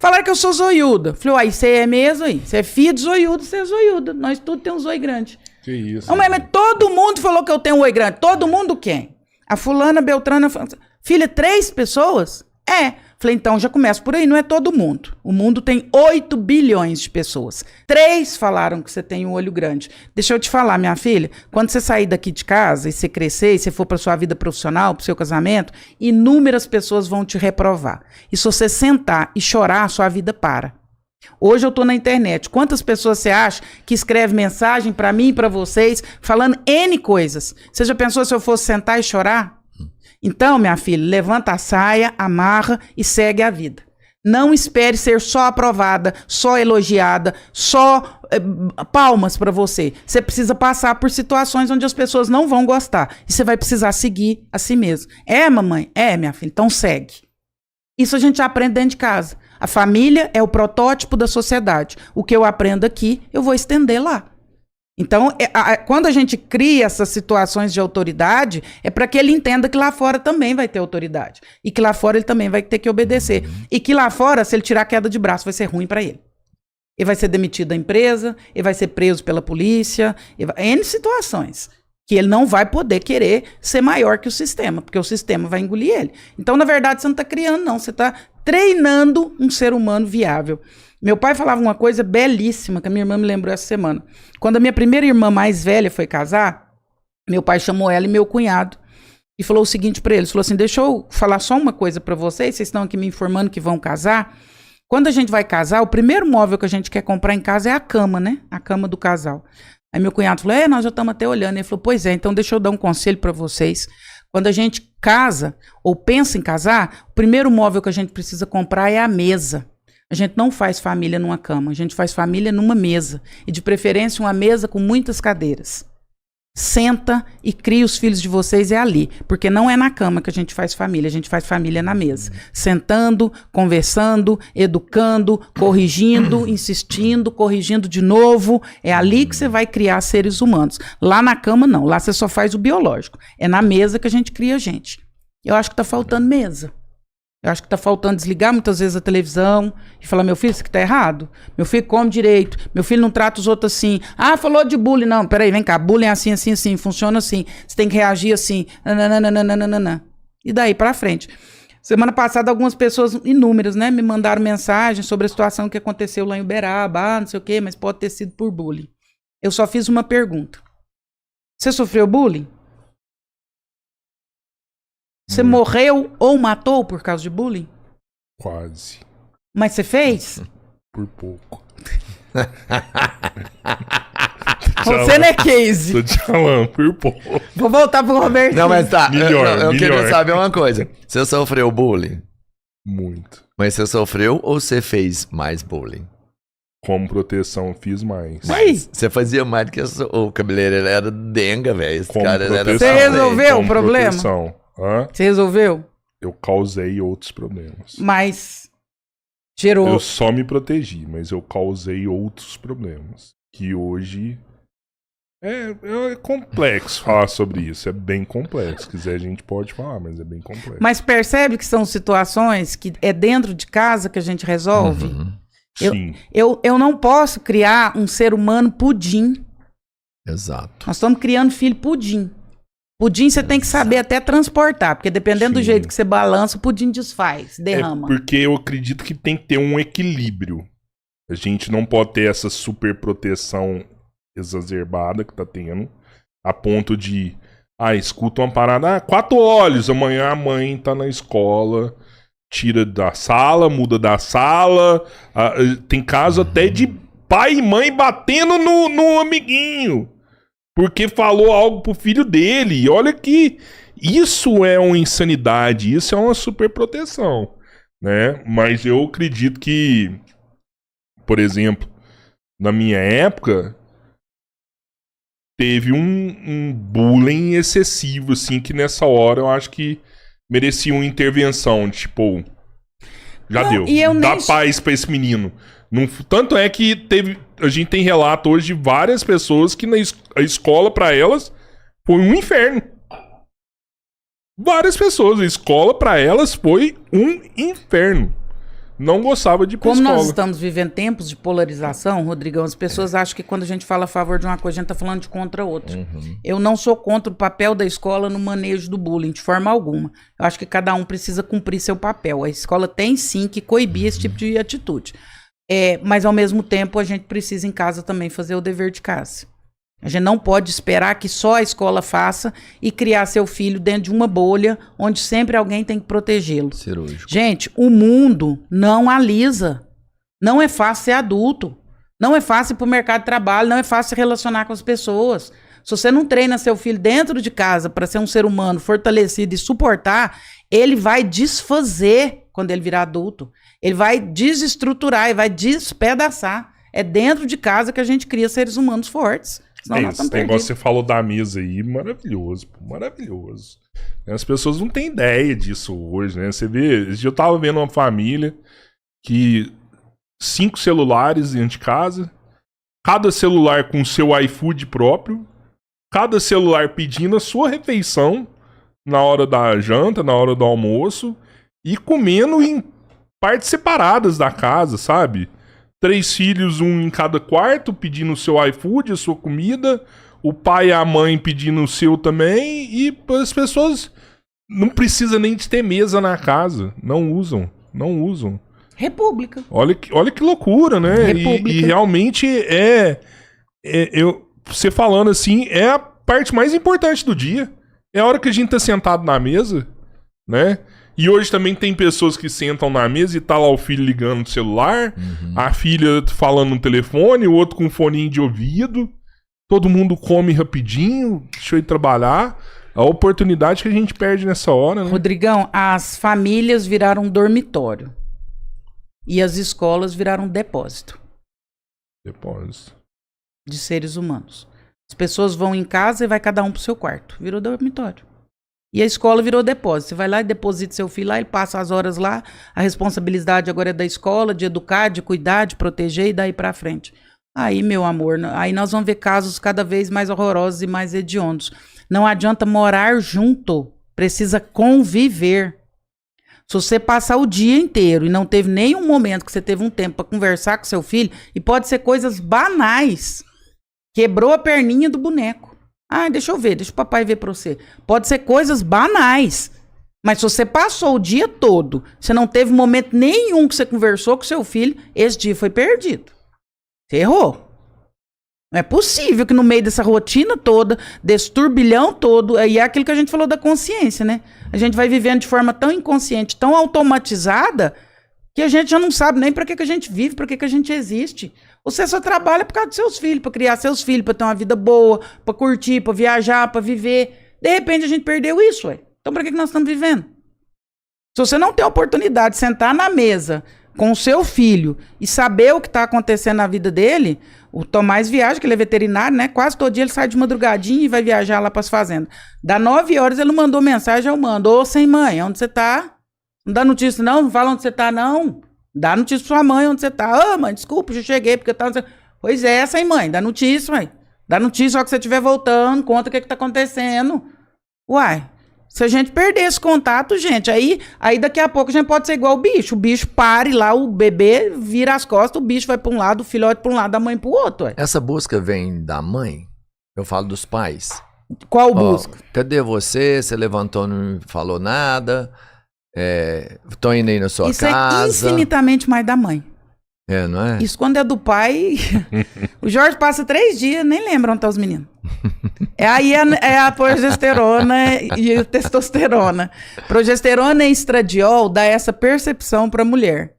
Falaram que eu sou zoiuda. Falei, uai, você é mesmo aí? Você é filho de zoiudo, você é zoiuda. Nós tudo temos um zoi grande. Que isso? Não, mas todo mundo falou que eu tenho um oi grande. Todo mundo quem? A fulana, Beltrana, filha, 3 pessoas? É. Falei, então já começa por aí, não é todo mundo. O mundo tem 8 bilhões de pessoas. 3 falaram que você tem um olho grande. Deixa eu te falar, minha filha, quando você sair daqui de casa e você crescer, e você for para sua vida profissional, para o seu casamento, inúmeras pessoas vão te reprovar. E se você sentar e chorar, a sua vida para. Hoje eu tô na internet. Quantas pessoas você acha que escreve mensagem para mim e para vocês, falando N coisas? Você já pensou se eu fosse sentar e chorar? Então, minha filha, levanta a saia, amarra e segue a vida. Não espere ser só aprovada, só elogiada, só palmas para você. Você precisa passar por situações onde as pessoas não vão gostar. E você vai precisar seguir a si mesmo. É, mamãe? É, minha filha. Então segue. Isso a gente aprende dentro de casa. A família é o protótipo da sociedade. O que eu aprendo aqui, eu vou estender lá. Então, quando a gente cria essas situações de autoridade, é para que ele entenda que lá fora também vai ter autoridade. E que lá fora ele também vai ter que obedecer. E que lá fora, se ele tirar a queda de braço, vai ser ruim para ele. Ele vai ser demitido da empresa, ele vai ser preso pela polícia, N situações. Que ele não vai poder querer ser maior que o sistema, porque o sistema vai engolir ele. Então, na verdade, você não está criando, não. Você está treinando um ser humano viável. Meu pai falava uma coisa belíssima, que a minha irmã me lembrou essa semana. Quando a minha primeira irmã mais velha foi casar, meu pai chamou ela e meu cunhado e falou o seguinte para eles, falou assim, deixa eu falar só uma coisa para vocês estão aqui me informando que vão casar. Quando a gente vai casar, o primeiro móvel que a gente quer comprar em casa é a cama, né? A cama do casal. Aí meu cunhado falou, nós já estamos até olhando. Ele falou, pois é, então deixa eu dar um conselho para vocês. Quando a gente casa ou pensa em casar, o primeiro móvel que a gente precisa comprar é a mesa. A gente não faz família numa cama, a gente faz família numa mesa. E de preferência uma mesa com muitas cadeiras. Senta e cria os filhos de vocês ali. Porque não é na cama que a gente faz família na mesa. Sentando, conversando, educando, corrigindo, insistindo, corrigindo de novo. É ali que você vai criar seres humanos. Lá na cama não, lá você só faz o biológico. É na mesa que a gente cria gente. Eu acho que tá faltando mesa. Eu acho que tá faltando desligar muitas vezes a televisão e falar, meu filho, isso aqui tá errado. Meu filho come direito. Meu filho não trata os outros assim. Ah, falou de bullying. Não, peraí, vem cá. Bullying é assim, assim, assim. Funciona assim. Você tem que reagir assim. Nananana. E daí pra frente. Semana passada, algumas pessoas, inúmeras, né, me mandaram mensagem sobre a situação que aconteceu lá em Uberaba. Não sei o quê, mas pode ter sido por bullying. Eu só fiz uma pergunta. Você sofreu bullying? Você morreu ou matou por causa de bullying? Quase. Mas você fez? Por pouco. Você não é case. Tô te falando, por pouco. Vou voltar pro Roberto. Não, mas tá. Eu Melhor. queria saber uma coisa. Você sofreu bullying? Muito. Mas você sofreu ou você fez mais bullying? Como proteção, fiz mais. Mas você fazia mais do que o cabeleireiro. Ele era denga, velho. Esse Como cara ele era... proteção. Você resolveu o Como problema? proteção. Hã? Você resolveu? Eu causei outros problemas. Mas gerou... Eu só me protegi, mas eu causei outros problemas. Que hoje... É complexo falar sobre isso. É bem complexo. Se quiser a gente pode falar, mas é bem complexo. Mas percebe que são situações que é dentro de casa que a gente resolve? Uhum. Sim. Eu não posso criar um ser humano pudim. Exato. Nós estamos criando filho pudim. Pudim você tem que saber até transportar, porque dependendo do Sim. jeito que você balança, o pudim desfaz, derrama. É porque eu acredito que tem que ter um equilíbrio. A gente não pode ter essa super proteção exacerbada que tá tendo, a ponto de, escuta uma parada, 4 olhos, amanhã a mãe tá na escola, tira da sala, muda da sala, tem caso até de pai e mãe batendo no amiguinho, porque falou algo pro filho dele, e olha que isso é uma insanidade, isso é uma superproteção, né? Mas eu acredito que, por exemplo, na minha época, teve um bullying excessivo, assim, que nessa hora eu acho que merecia uma intervenção, tipo, já deu, dá paz pra esse menino. Tanto é que a gente tem relato hoje de várias pessoas que a escola pra elas foi um inferno. Várias pessoas, a escola pra elas foi um inferno. Não gostava de ir pra escola. Como nós estamos vivendo tempos de polarização, Rodrigão, as pessoas acham que quando a gente fala a favor de uma coisa, a gente tá falando de contra outra. Eu não sou contra o papel da escola no manejo do bullying, de forma alguma. Eu acho que cada um precisa cumprir seu papel. A escola tem sim que coibir esse tipo de atitude. Mas ao mesmo tempo a gente precisa em casa também fazer o dever de casa. A gente não pode esperar que só a escola faça e criar seu filho dentro de uma bolha onde sempre alguém tem que protegê-lo. Cirúrgico. Gente, o mundo não alisa. Não é fácil ser adulto. Não é fácil ir pro mercado de trabalho, não é fácil se relacionar com as pessoas. Se você não treina seu filho dentro de casa para ser um ser humano fortalecido e suportar, ele vai desfazer quando ele virar adulto. Ele vai desestruturar, ele vai despedaçar. É dentro de casa que a gente cria seres humanos fortes. Esse negócio que você falou da mesa aí, maravilhoso, pô, maravilhoso. As pessoas não têm ideia disso hoje, né? Você vê, eu tava vendo uma família que 5 celulares dentro de casa, cada celular com seu iFood próprio, cada celular pedindo a sua refeição na hora da janta, na hora do almoço, e comendo em partes separadas da casa, sabe? 3 filhos, um em cada quarto, pedindo o seu iFood, a sua comida. O pai e a mãe pedindo o seu também. E as pessoas não precisam nem de ter mesa na casa. Não usam. República. Olha que loucura, né? E realmente você falando assim, é a parte mais importante do dia. É a hora que a gente tá sentado na mesa, né? E hoje também tem pessoas que sentam na mesa e tá lá o filho ligando no celular, a filha falando no telefone, o outro com um foninho de ouvido. Todo mundo come rapidinho, deixa eu ir trabalhar. A oportunidade que a gente perde nessa hora, né? Rodrigão, as famílias viraram um dormitório. E as escolas viraram um depósito. Depósito. De seres humanos. As pessoas vão em casa e vai cada um pro seu quarto. Virou dormitório. E a escola virou depósito. Você vai lá e deposita seu filho lá, ele passa as horas lá. A responsabilidade agora é da escola, de educar, de cuidar, de proteger e daí pra frente. Aí, meu amor, aí nós vamos ver casos cada vez mais horrorosos e mais hediondos. Não adianta morar junto, precisa conviver. Se você passar o dia inteiro e não teve nenhum momento que você teve um tempo para conversar com seu filho, e pode ser coisas banais. Quebrou a perninha do boneco. Deixa eu ver, deixa o papai ver pra você. Pode ser coisas banais. Mas se você passou o dia todo, você não teve momento nenhum que você conversou com seu filho, esse dia foi perdido. Você errou. Não é possível que no meio dessa rotina toda, desse turbilhão todo, e é aquilo que a gente falou da consciência, né? A gente vai vivendo de forma tão inconsciente, tão automatizada, que a gente já não sabe nem pra que a gente vive, pra que a gente existe. Você só trabalha por causa dos seus filhos, pra criar seus filhos, pra ter uma vida boa, pra curtir, pra viajar, pra viver. De repente a gente perdeu isso, ué. Então pra que nós estamos vivendo? Se você não tem a oportunidade de sentar na mesa com o seu filho e saber o que está acontecendo na vida dele, o Tomás viaja, que ele é veterinário, né? Quase todo dia ele sai de madrugadinha e vai viajar lá para as fazendas. Dá 9 horas, ele não mandou mensagem, eu mando. Ô, sem mãe, onde você tá? Não dá notícia não? Não fala onde você tá, não. Dá notícia pra sua mãe onde você tá. Ô, mãe, desculpa, eu cheguei porque eu tava... Pois é, sem mãe, dá notícia, mãe. Dá notícia só que você estiver voltando, conta o que tá acontecendo. Uai, se a gente perder esse contato, gente, aí daqui a pouco a gente pode ser igual o bicho. O bicho pare lá, o bebê vira as costas, o bicho vai pra um lado, o filhote pra um lado, a mãe pro outro. Ué. Essa busca vem da mãe? Eu falo dos pais. Qual busca? Cadê você? Você levantou, não falou nada. Tô indo aí na sua casa. Isso é infinitamente mais da mãe. Não é? Isso quando é do pai. O Jorge passa 3 dias, nem lembra onde tá os meninos. Aí é a progesterona e a testosterona. Progesterona e estradiol dá essa percepção pra mulher.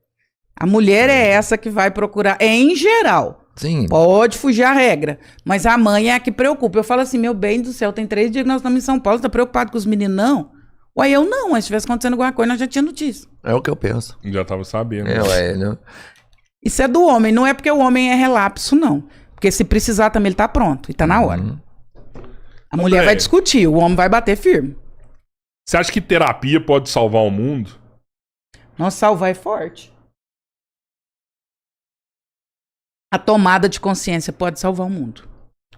A mulher é essa que vai procurar, em geral. Sim. Pode fugir a regra. Mas a mãe é a que preocupa. Eu falo assim, meu bem do céu, tem 3 dias que nós estamos em São Paulo, você tá preocupado com os meninos, não? Ué, eu não, mas se tivesse acontecendo alguma coisa, nós já tinha notícia. É o que eu penso. Já tava sabendo. Não. Isso é do homem, não é porque o homem é relapso, não. Porque se precisar também, ele tá pronto e tá na hora. A mulher vai discutir, o homem vai bater firme. Você acha que terapia pode salvar o mundo? Nossa, salvar é forte. A tomada de consciência pode salvar o mundo.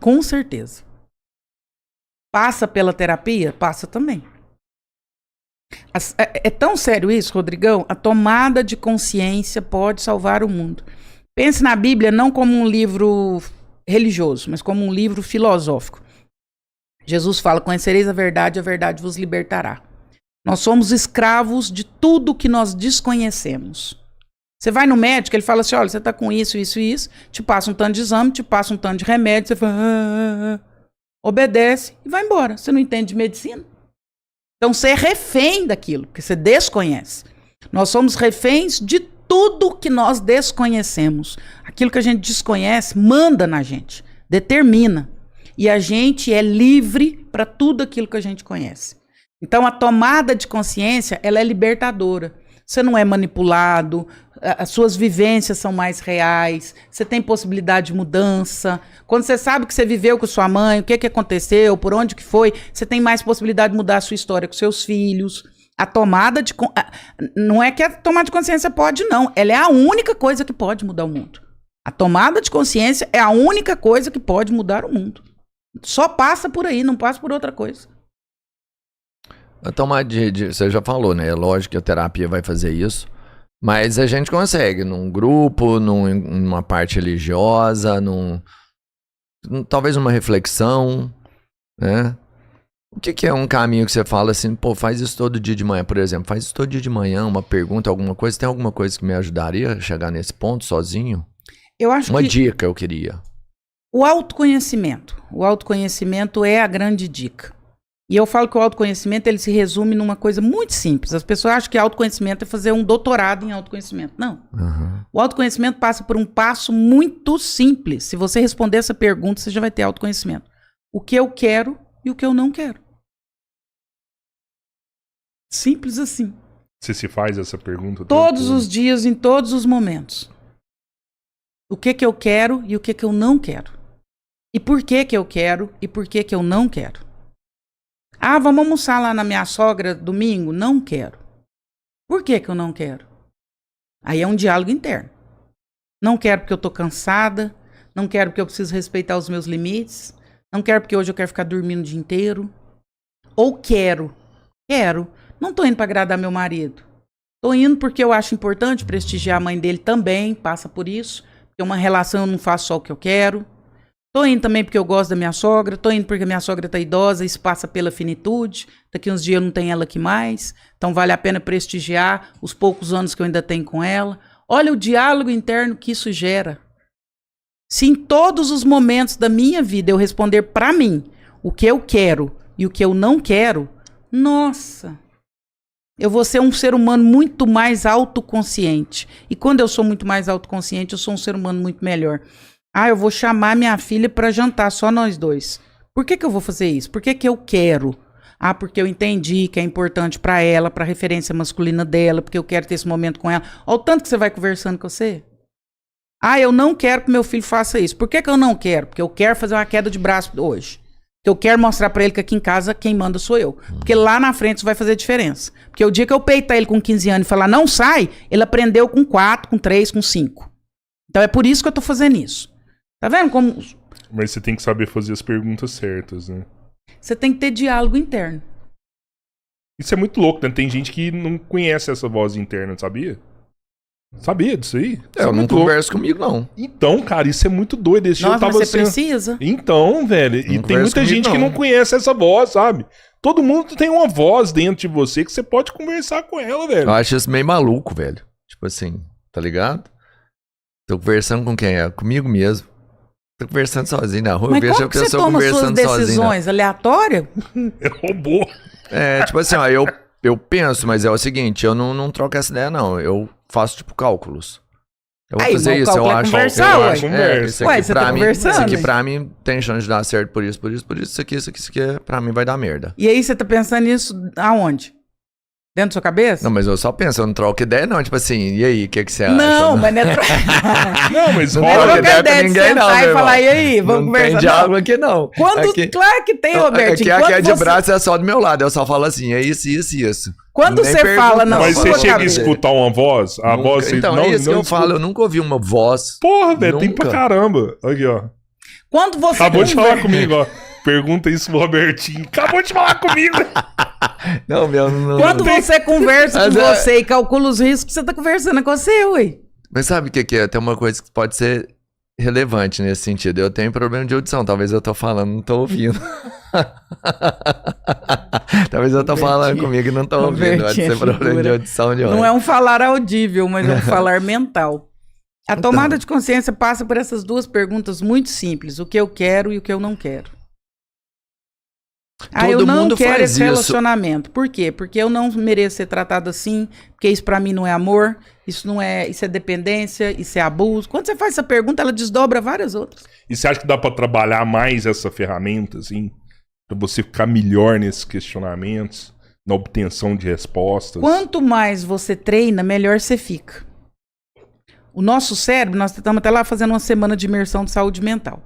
Com certeza. Passa pela terapia? Passa também. É tão sério isso, Rodrigão? A tomada de consciência pode salvar o mundo. Pense na Bíblia não como um livro religioso, mas como um livro filosófico. Jesus fala, conhecereis a verdade vos libertará. Nós somos escravos de tudo que nós desconhecemos. Você vai no médico, ele fala assim, olha, você tá com isso, isso e isso, te passa um tanto de exame, te passa um tanto de remédio, você fala, obedece e vai embora. Você não entende de medicina? Então você é refém daquilo, porque você desconhece. Nós somos reféns de tudo que nós desconhecemos. Aquilo que a gente desconhece manda na gente, determina. E a gente é livre para tudo aquilo que a gente conhece. Então a tomada de consciência, ela é libertadora. Você não é manipulado, as suas vivências são mais reais, você tem possibilidade de mudança. Quando você sabe que você viveu com sua mãe, o que aconteceu, por onde que foi, você tem mais possibilidade de mudar a sua história com seus filhos. A tomada de... Não é que a tomada de consciência pode, não. Ela é a única coisa que pode mudar o mundo. A tomada de consciência é a única coisa que pode mudar o mundo. Só passa por aí, não passa por outra coisa. A tomada você já falou, né? É lógico que a terapia vai fazer isso. Mas a gente consegue, num grupo, numa parte religiosa, talvez uma reflexão, né? O que é um caminho que você fala assim, pô, faz isso todo dia de manhã, por exemplo, faz isso todo dia de manhã, uma pergunta, alguma coisa, tem alguma coisa que me ajudaria a chegar nesse ponto sozinho? Eu acho uma que dica eu queria. O autoconhecimento é a grande dica. E eu falo que o autoconhecimento, ele se resume numa coisa muito simples. As pessoas acham que autoconhecimento é fazer um doutorado em autoconhecimento. Não. O autoconhecimento passa por um passo muito simples. Se você responder essa pergunta, você já vai ter autoconhecimento. O que eu quero e o que eu não quero. Simples assim. Você se faz essa pergunta? Todos os dias, em todos os momentos. O que eu quero e o que eu não quero. E por que eu quero e por que eu não quero. Ah, vamos almoçar lá na minha sogra domingo? Não quero. Por que eu não quero? Aí é um diálogo interno. Não quero porque eu tô cansada. Não quero porque eu preciso respeitar os meus limites. Não quero porque hoje eu quero ficar dormindo o dia inteiro. Ou quero. Quero. Não tô indo para agradar meu marido. Tô indo porque eu acho importante prestigiar a mãe dele também. Passa por isso. Porque uma relação eu não faço só o que eu quero. Tô indo também porque eu gosto da minha sogra, tô indo porque a minha sogra tá idosa, isso passa pela finitude, daqui uns dias eu não tenho ela aqui mais, então vale a pena prestigiar os poucos anos que eu ainda tenho com ela. Olha o diálogo interno que isso gera. Se em todos os momentos da minha vida eu responder pra mim o que eu quero e o que eu não quero, nossa, eu vou ser um ser humano muito mais autoconsciente. E quando eu sou muito mais autoconsciente, eu sou um ser humano muito melhor. Ah, eu vou chamar minha filha para jantar, só nós dois. Por que eu vou fazer isso? Por que eu quero? Ah, porque eu entendi que é importante para ela, para a referência masculina dela, porque eu quero ter esse momento com ela. Olha o tanto que você vai conversando com você. Ah, eu não quero que meu filho faça isso. Por que eu não quero? Porque eu quero fazer uma queda de braço hoje. Porque eu quero mostrar para ele que aqui em casa quem manda sou eu. Porque lá na frente isso vai fazer diferença. Porque o dia que eu peitar ele com 15 anos e falar não sai, ele aprendeu com 4, com 3, com 5. Então é por isso que eu tô fazendo isso. Tá vendo como... Mas você tem que saber fazer as perguntas certas, né? Você tem que ter diálogo interno. Isso é muito louco, né? Tem gente que não conhece essa voz interna, sabia? Sabia disso aí? Eu não converso comigo, não. Então, cara, isso é muito doido. Esse Nossa, tava mas você precisa. Então, velho, e tem muita gente que não conhece essa voz, sabe? Todo mundo tem uma voz dentro de você que você pode conversar com ela, velho. Eu acho isso meio maluco, velho. Tipo assim, tá ligado? Tô conversando com quem? É comigo mesmo. Tô conversando sozinho na rua. Mas como que você toma suas decisões? Aleatórias? É robô. Tipo assim, ó, eu penso, mas é o seguinte, eu não troco essa ideia, não. Eu faço, tipo, cálculos. Eu vou fazer isso, eu acho. Conversa. Ué, você tá conversando? Isso aqui pra mim tem chance de dar certo por isso. Isso aqui pra mim vai dar merda. E aí você tá pensando nisso aonde? Dentro da sua cabeça? Não, mas eu só penso, eu não troco ideia, não. Tipo assim, e aí, o que você acha? Não, mas não é Não, mas não rola troca ideia pra de ninguém, sentar não, e falar, e aí, vamos conversar. Não tem diálogo aqui, não. Claro que tem, Roberto. Aqui é de braço, é só do meu lado. Eu só falo assim, é isso. Quando você fala, não. Mas você chega a escutar uma voz? A voz... Então, é isso que eu falo, eu nunca ouvi uma voz. Porra, velho, tem pra caramba. Aqui, ó. Quando você... Acabou de falar comigo, ó. Pergunta isso pro Robertinho. Acabou de falar comigo. Não, meu, não. Quando você conversa com você e calcula os riscos, você tá conversando com você, ué. Mas sabe o que é? Tem uma coisa que pode ser relevante nesse sentido. Eu tenho problema de audição. Talvez eu tô falando, não tô ouvindo. Talvez eu tô falando comigo e não tô ouvindo. Pode ser problema de audição de hoje. Não é um falar audível, mas é um falar mental. A tomada de consciência passa por essas duas perguntas muito simples. O que eu quero e o que eu não quero. Eu não quero esse relacionamento. Por quê? Porque eu não mereço ser tratado assim, porque isso pra mim não é amor, isso é dependência, isso é abuso. Quando você faz essa pergunta, ela desdobra várias outras. E você acha que dá pra trabalhar mais essa ferramenta, assim? Pra você ficar melhor nesses questionamentos, na obtenção de respostas? Quanto mais você treina, melhor você fica. O nosso cérebro, nós estamos até lá fazendo uma semana de imersão de saúde mental.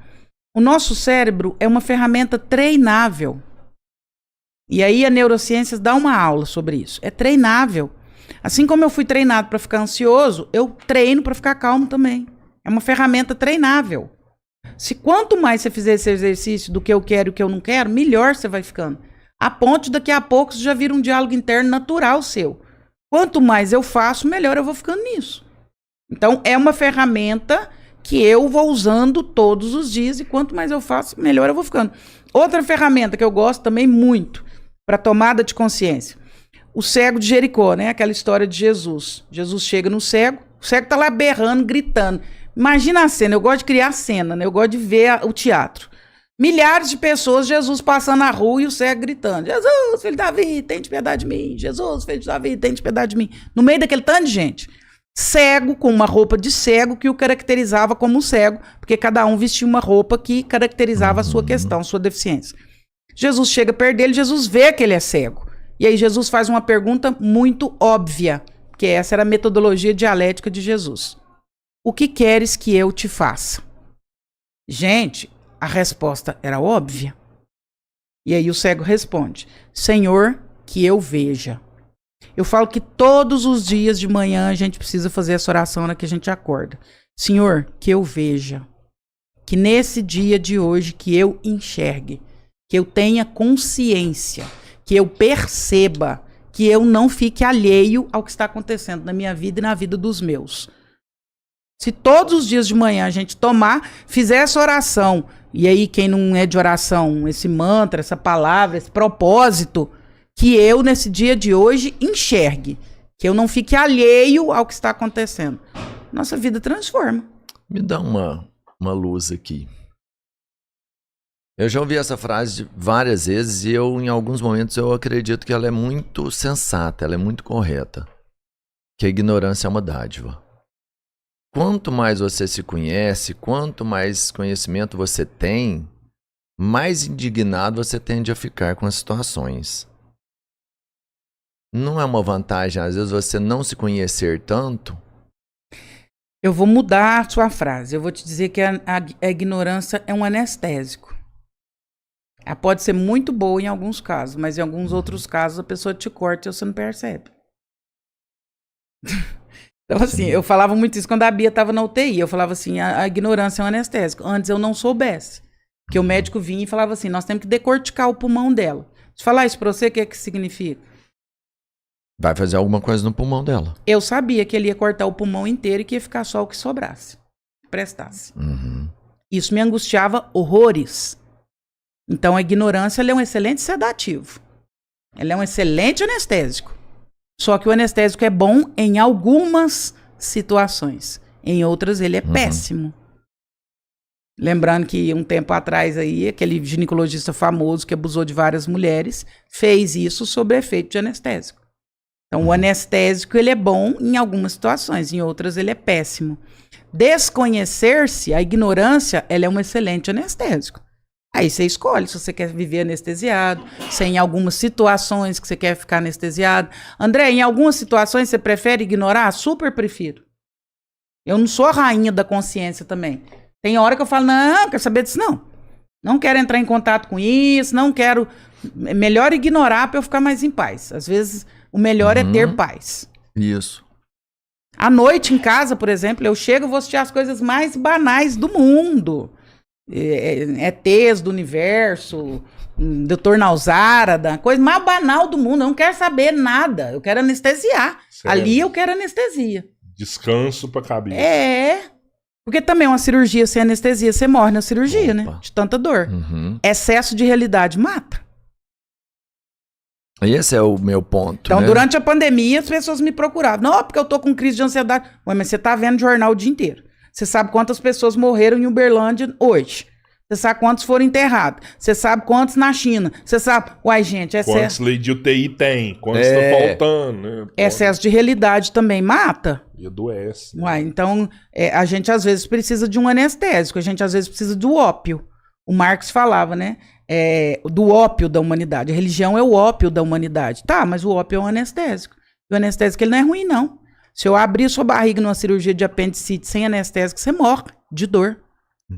O nosso cérebro é uma ferramenta treinável. E aí a neurociência dá uma aula sobre isso. É treinável. Assim como eu fui treinado para ficar ansioso, eu treino para ficar calmo também. É uma ferramenta treinável. Se quanto mais você fizer esse exercício do que eu quero e o que eu não quero, melhor você vai ficando. A ponto de daqui a pouco você já vira um diálogo interno natural seu. Quanto mais eu faço, melhor eu vou ficando nisso. Então é uma ferramenta que eu vou usando todos os dias e quanto mais eu faço, melhor eu vou ficando. Outra ferramenta que eu gosto também muito para tomada de consciência. O cego de Jericó, né? Aquela história de Jesus. Jesus chega no cego, o cego tá lá berrando, gritando. Imagina a cena, eu gosto de criar cena, né? Eu gosto de ver o teatro. Milhares de pessoas, Jesus passando na rua e o cego gritando. Jesus, filho de Davi, tem de piedade de mim. Jesus, filho de Davi, tem de piedade de mim. No meio daquele tanto de gente. Cego, com uma roupa de cego que o caracterizava como cego, porque cada um vestia uma roupa que caracterizava a sua questão, a sua deficiência. Jesus chega perto dele, Jesus vê que ele é cego. E aí Jesus faz uma pergunta muito óbvia, que essa era a metodologia dialética de Jesus. O que queres que eu te faça? Gente, a resposta era óbvia. E aí o cego responde, Senhor, que eu veja. Eu falo que todos os dias de manhã a gente precisa fazer essa oração na que a gente acorda. Senhor, que eu veja. Que nesse dia de hoje que eu enxergue. Que eu tenha consciência. Que eu perceba. Que eu não fique alheio ao que está acontecendo na minha vida e na vida dos meus. Se todos os dias de manhã a gente fizer essa oração, e aí quem não é de oração, esse mantra, essa palavra, esse propósito, que eu nesse dia de hoje enxergue, que eu não fique alheio ao que está acontecendo. Nossa vida transforma. Me dá uma luz aqui. Eu já ouvi essa frase várias vezes e em alguns momentos eu acredito que ela é muito sensata, ela é muito correta. Que a ignorância é uma dádiva. Quanto mais você se conhece, quanto mais conhecimento você tem, mais indignado você tende a ficar com as situações. Não é uma vantagem, às vezes, você não se conhecer tanto? Eu vou mudar a sua frase. Eu vou te dizer que a ignorância é um anestésico. Ela pode ser muito boa em alguns casos, mas em alguns outros casos a pessoa te corta e você não percebe. Então, assim, eu falava muito isso quando a Bia estava na UTI. Eu falava assim, a ignorância é um anestésico. Antes eu não soubesse. Porque o médico vinha e falava assim, nós temos que decorticar o pulmão dela. Se falar isso pra você, o que é que significa? Vai fazer alguma coisa no pulmão dela. Eu sabia que ele ia cortar o pulmão inteiro e que ia ficar só o que sobrasse. Prestasse. Uhum. Isso me angustiava horrores. Então a ignorância ela é um excelente sedativo. Ela é um excelente anestésico. Só que o anestésico é bom em algumas situações. em outras ele é péssimo. Lembrando que um tempo atrás aí, aquele ginecologista famoso que abusou de várias mulheres, fez isso sob efeito de anestésico. Então, o anestésico, ele é bom em algumas situações, em outras ele é péssimo. Desconhecer-se, a ignorância, ela é um excelente anestésico. Aí você escolhe se você quer viver anestesiado, se em algumas situações que você quer ficar anestesiado. André, em algumas situações você prefere ignorar? Super prefiro. Eu não sou a rainha da consciência também. Tem hora que eu falo, não quero saber disso não. Não quero entrar em contato com isso, não quero... É melhor ignorar para eu ficar mais em paz. Às vezes, o melhor é ter paz. Isso. À noite, em casa, por exemplo, eu chego e vou assistir as coisas mais banais do mundo. ETs do universo, Dr. Nausarada, coisa mais banal do mundo. Eu não quero saber nada. Eu quero anestesiar. Sério? Ali eu quero anestesia. Descanso pra cabeça. Porque também uma cirurgia sem anestesia, você morre na cirurgia, né? De tanta dor. Excesso de realidade mata. Esse é o meu ponto. Então, né? durante a pandemia, as pessoas me procuravam. Não, porque eu tô com crise de ansiedade. Ué, mas você tá vendo jornal o dia inteiro. Você sabe quantas pessoas morreram em Uberlândia hoje. Você sabe quantos foram enterrados. Você sabe quantos na China. Você sabe... Uai, gente, quantos leis de UTI tem? Quantos tá faltando? Né? Excesso de realidade também mata. E adoece. Né? Uai, então, a gente às vezes precisa de um anestésico. A gente às vezes precisa do ópio. O Marx falava, né? Do ópio da humanidade. A religião é o ópio da humanidade. Tá, mas o ópio é um anestésico. E o anestésico, ele não é ruim, não. Se eu abrir sua barriga numa cirurgia de apendicite sem anestésico, você morre de dor.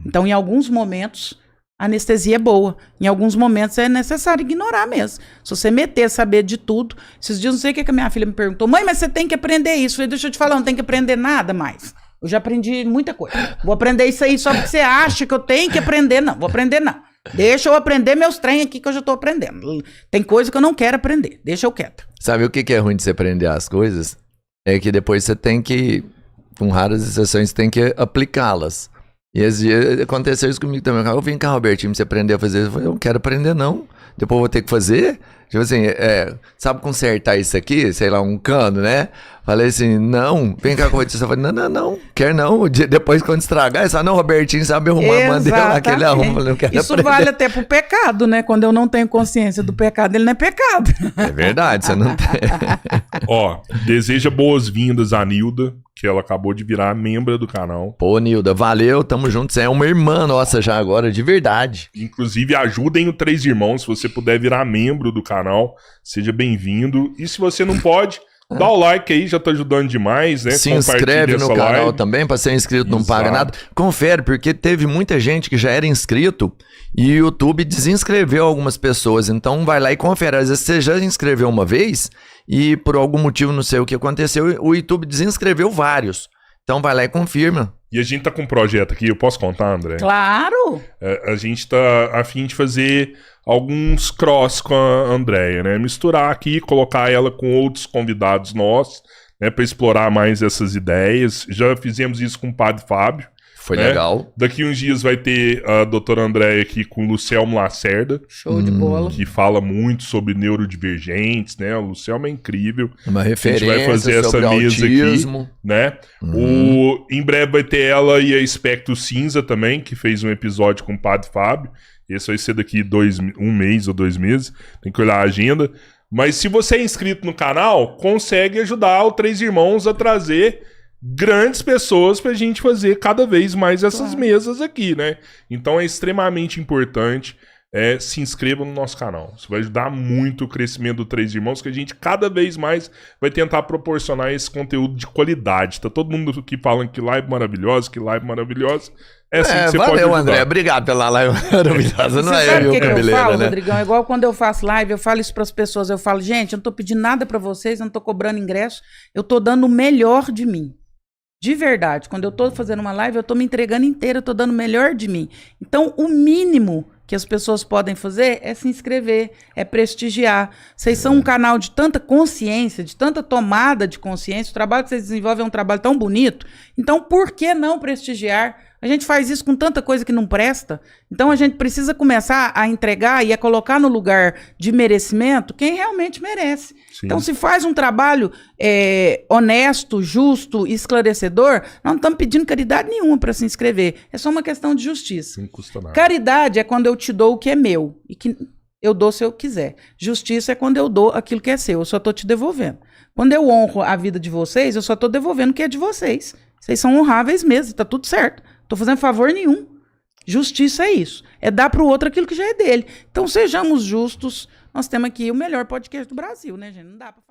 Então, em alguns momentos, a anestesia é boa. Em alguns momentos, é necessário ignorar mesmo. Se você meter, saber de tudo... Esses dias, não sei o que a minha filha me perguntou. Mãe, mas você tem que aprender isso. Eu falei, deixa eu te falar, não tem que aprender nada mais. Eu já aprendi muita coisa. Vou aprender isso aí só porque você acha que eu tenho que aprender. Não, vou aprender não. Deixa eu aprender meus trem aqui que eu já tô aprendendo. Tem coisa que eu não quero aprender. Deixa eu quieto. Sabe o que é ruim de você aprender as coisas? É que depois você tem que, com raras exceções, tem que aplicá-las. E esse dia aconteceu isso comigo também. Eu vim cá, Robertinho, você aprender a fazer. Eu falei, eu não quero aprender, não. Depois eu vou ter que fazer. Tipo assim, sabe consertar isso aqui? Sei lá, um cano, né? Falei assim, não, vem cá com o Robertinho. Eu falei, não, quer não. Depois quando estragar, eu falei, não, Robertinho sabe arrumar. Mandei lá aquele arrumo. Falei, não quero isso aprender. Vale até pro pecado, né? Quando eu não tenho consciência do pecado, ele não é pecado. É verdade, você não tem. Ó, deseja boas-vindas a Nilda, que ela acabou de virar membro do canal. Pô, Nilda, valeu, tamo junto. Você é uma irmã nossa já agora, de verdade. Inclusive, ajudem o Três Irmãos. Se você puder virar membro do canal, seja bem-vindo. E se você não pode, dá o like aí, já tá ajudando demais, né? Se inscreve no canal também, pra ser inscrito não paga nada. Confere, porque teve muita gente que já era inscrito e o YouTube desinscreveu algumas pessoas. Então vai lá e confere. Às vezes você já inscreveu uma vez e por algum motivo, não sei o que aconteceu, o YouTube desinscreveu vários. Então vai lá e confirma. E a gente tá com um projeto aqui, eu posso contar, André? Claro! A gente tá a fim de fazer alguns cross com a Andréia, né? Misturar aqui, colocar ela com outros convidados nossos, né? Pra explorar mais essas ideias. Já fizemos isso com o Padre Fábio. Foi legal. Daqui uns dias vai ter a doutora Andréia aqui com o Lucelmo Lacerda. Show de bola. Que fala muito sobre neurodivergentes, né? O Lucelmo é incrível. Uma referência. A gente vai fazer essa mesa autismo. aqui, né? Em breve vai ter ela e a Espectro Cinza também, que fez um episódio com o Padre Fábio. Esse vai ser daqui um mês ou 2 meses. Tem que olhar a agenda. Mas se você é inscrito no canal, consegue ajudar o Três Irmãos a trazer grandes pessoas pra gente fazer cada vez mais essas mesas aqui, né? Então é extremamente importante. Se inscreva no nosso canal. Isso vai ajudar muito o crescimento do Três Irmãos, que a gente cada vez mais vai tentar proporcionar esse conteúdo de qualidade. Tá todo mundo aqui falando que live maravilhosa, que live maravilhosa. Assim que você valeu, pode ajudar. André. Obrigado pela live maravilhosa. Não Você é sabe eu, o que eu falo, né? Rodrigão? É igual quando eu faço live, eu falo isso pras pessoas. Eu falo, gente, eu não tô pedindo nada pra vocês, eu não tô cobrando ingresso. Eu tô dando o melhor de mim. De verdade. Quando eu tô fazendo uma live, eu tô me entregando inteira, eu tô dando o melhor de mim. Então, o mínimo que as pessoas podem fazer é se inscrever, é prestigiar. Vocês são um canal de tanta consciência, de tanta tomada de consciência. O trabalho que vocês desenvolvem é um trabalho tão bonito. Então, por que não prestigiar A gente faz isso com tanta coisa que não presta. Então a gente precisa começar a entregar e a colocar no lugar de merecimento quem realmente merece. Sim. Então se faz um trabalho honesto, justo, esclarecedor, nós não estamos pedindo caridade nenhuma para se inscrever. É só uma questão de justiça. Não custa nada. Caridade é quando eu te dou o que é meu e que eu dou se eu quiser. Justiça é quando eu dou aquilo que é seu. Eu só estou te devolvendo. Quando eu honro a vida de vocês, eu só estou devolvendo o que é de vocês. Vocês são honráveis mesmo, tá tudo certo. Tô fazendo favor nenhum. Justiça é isso. É dar pro outro aquilo que já é dele. Então sejamos justos. Nós temos aqui o melhor podcast do Brasil, né, gente? Não dá pra falar.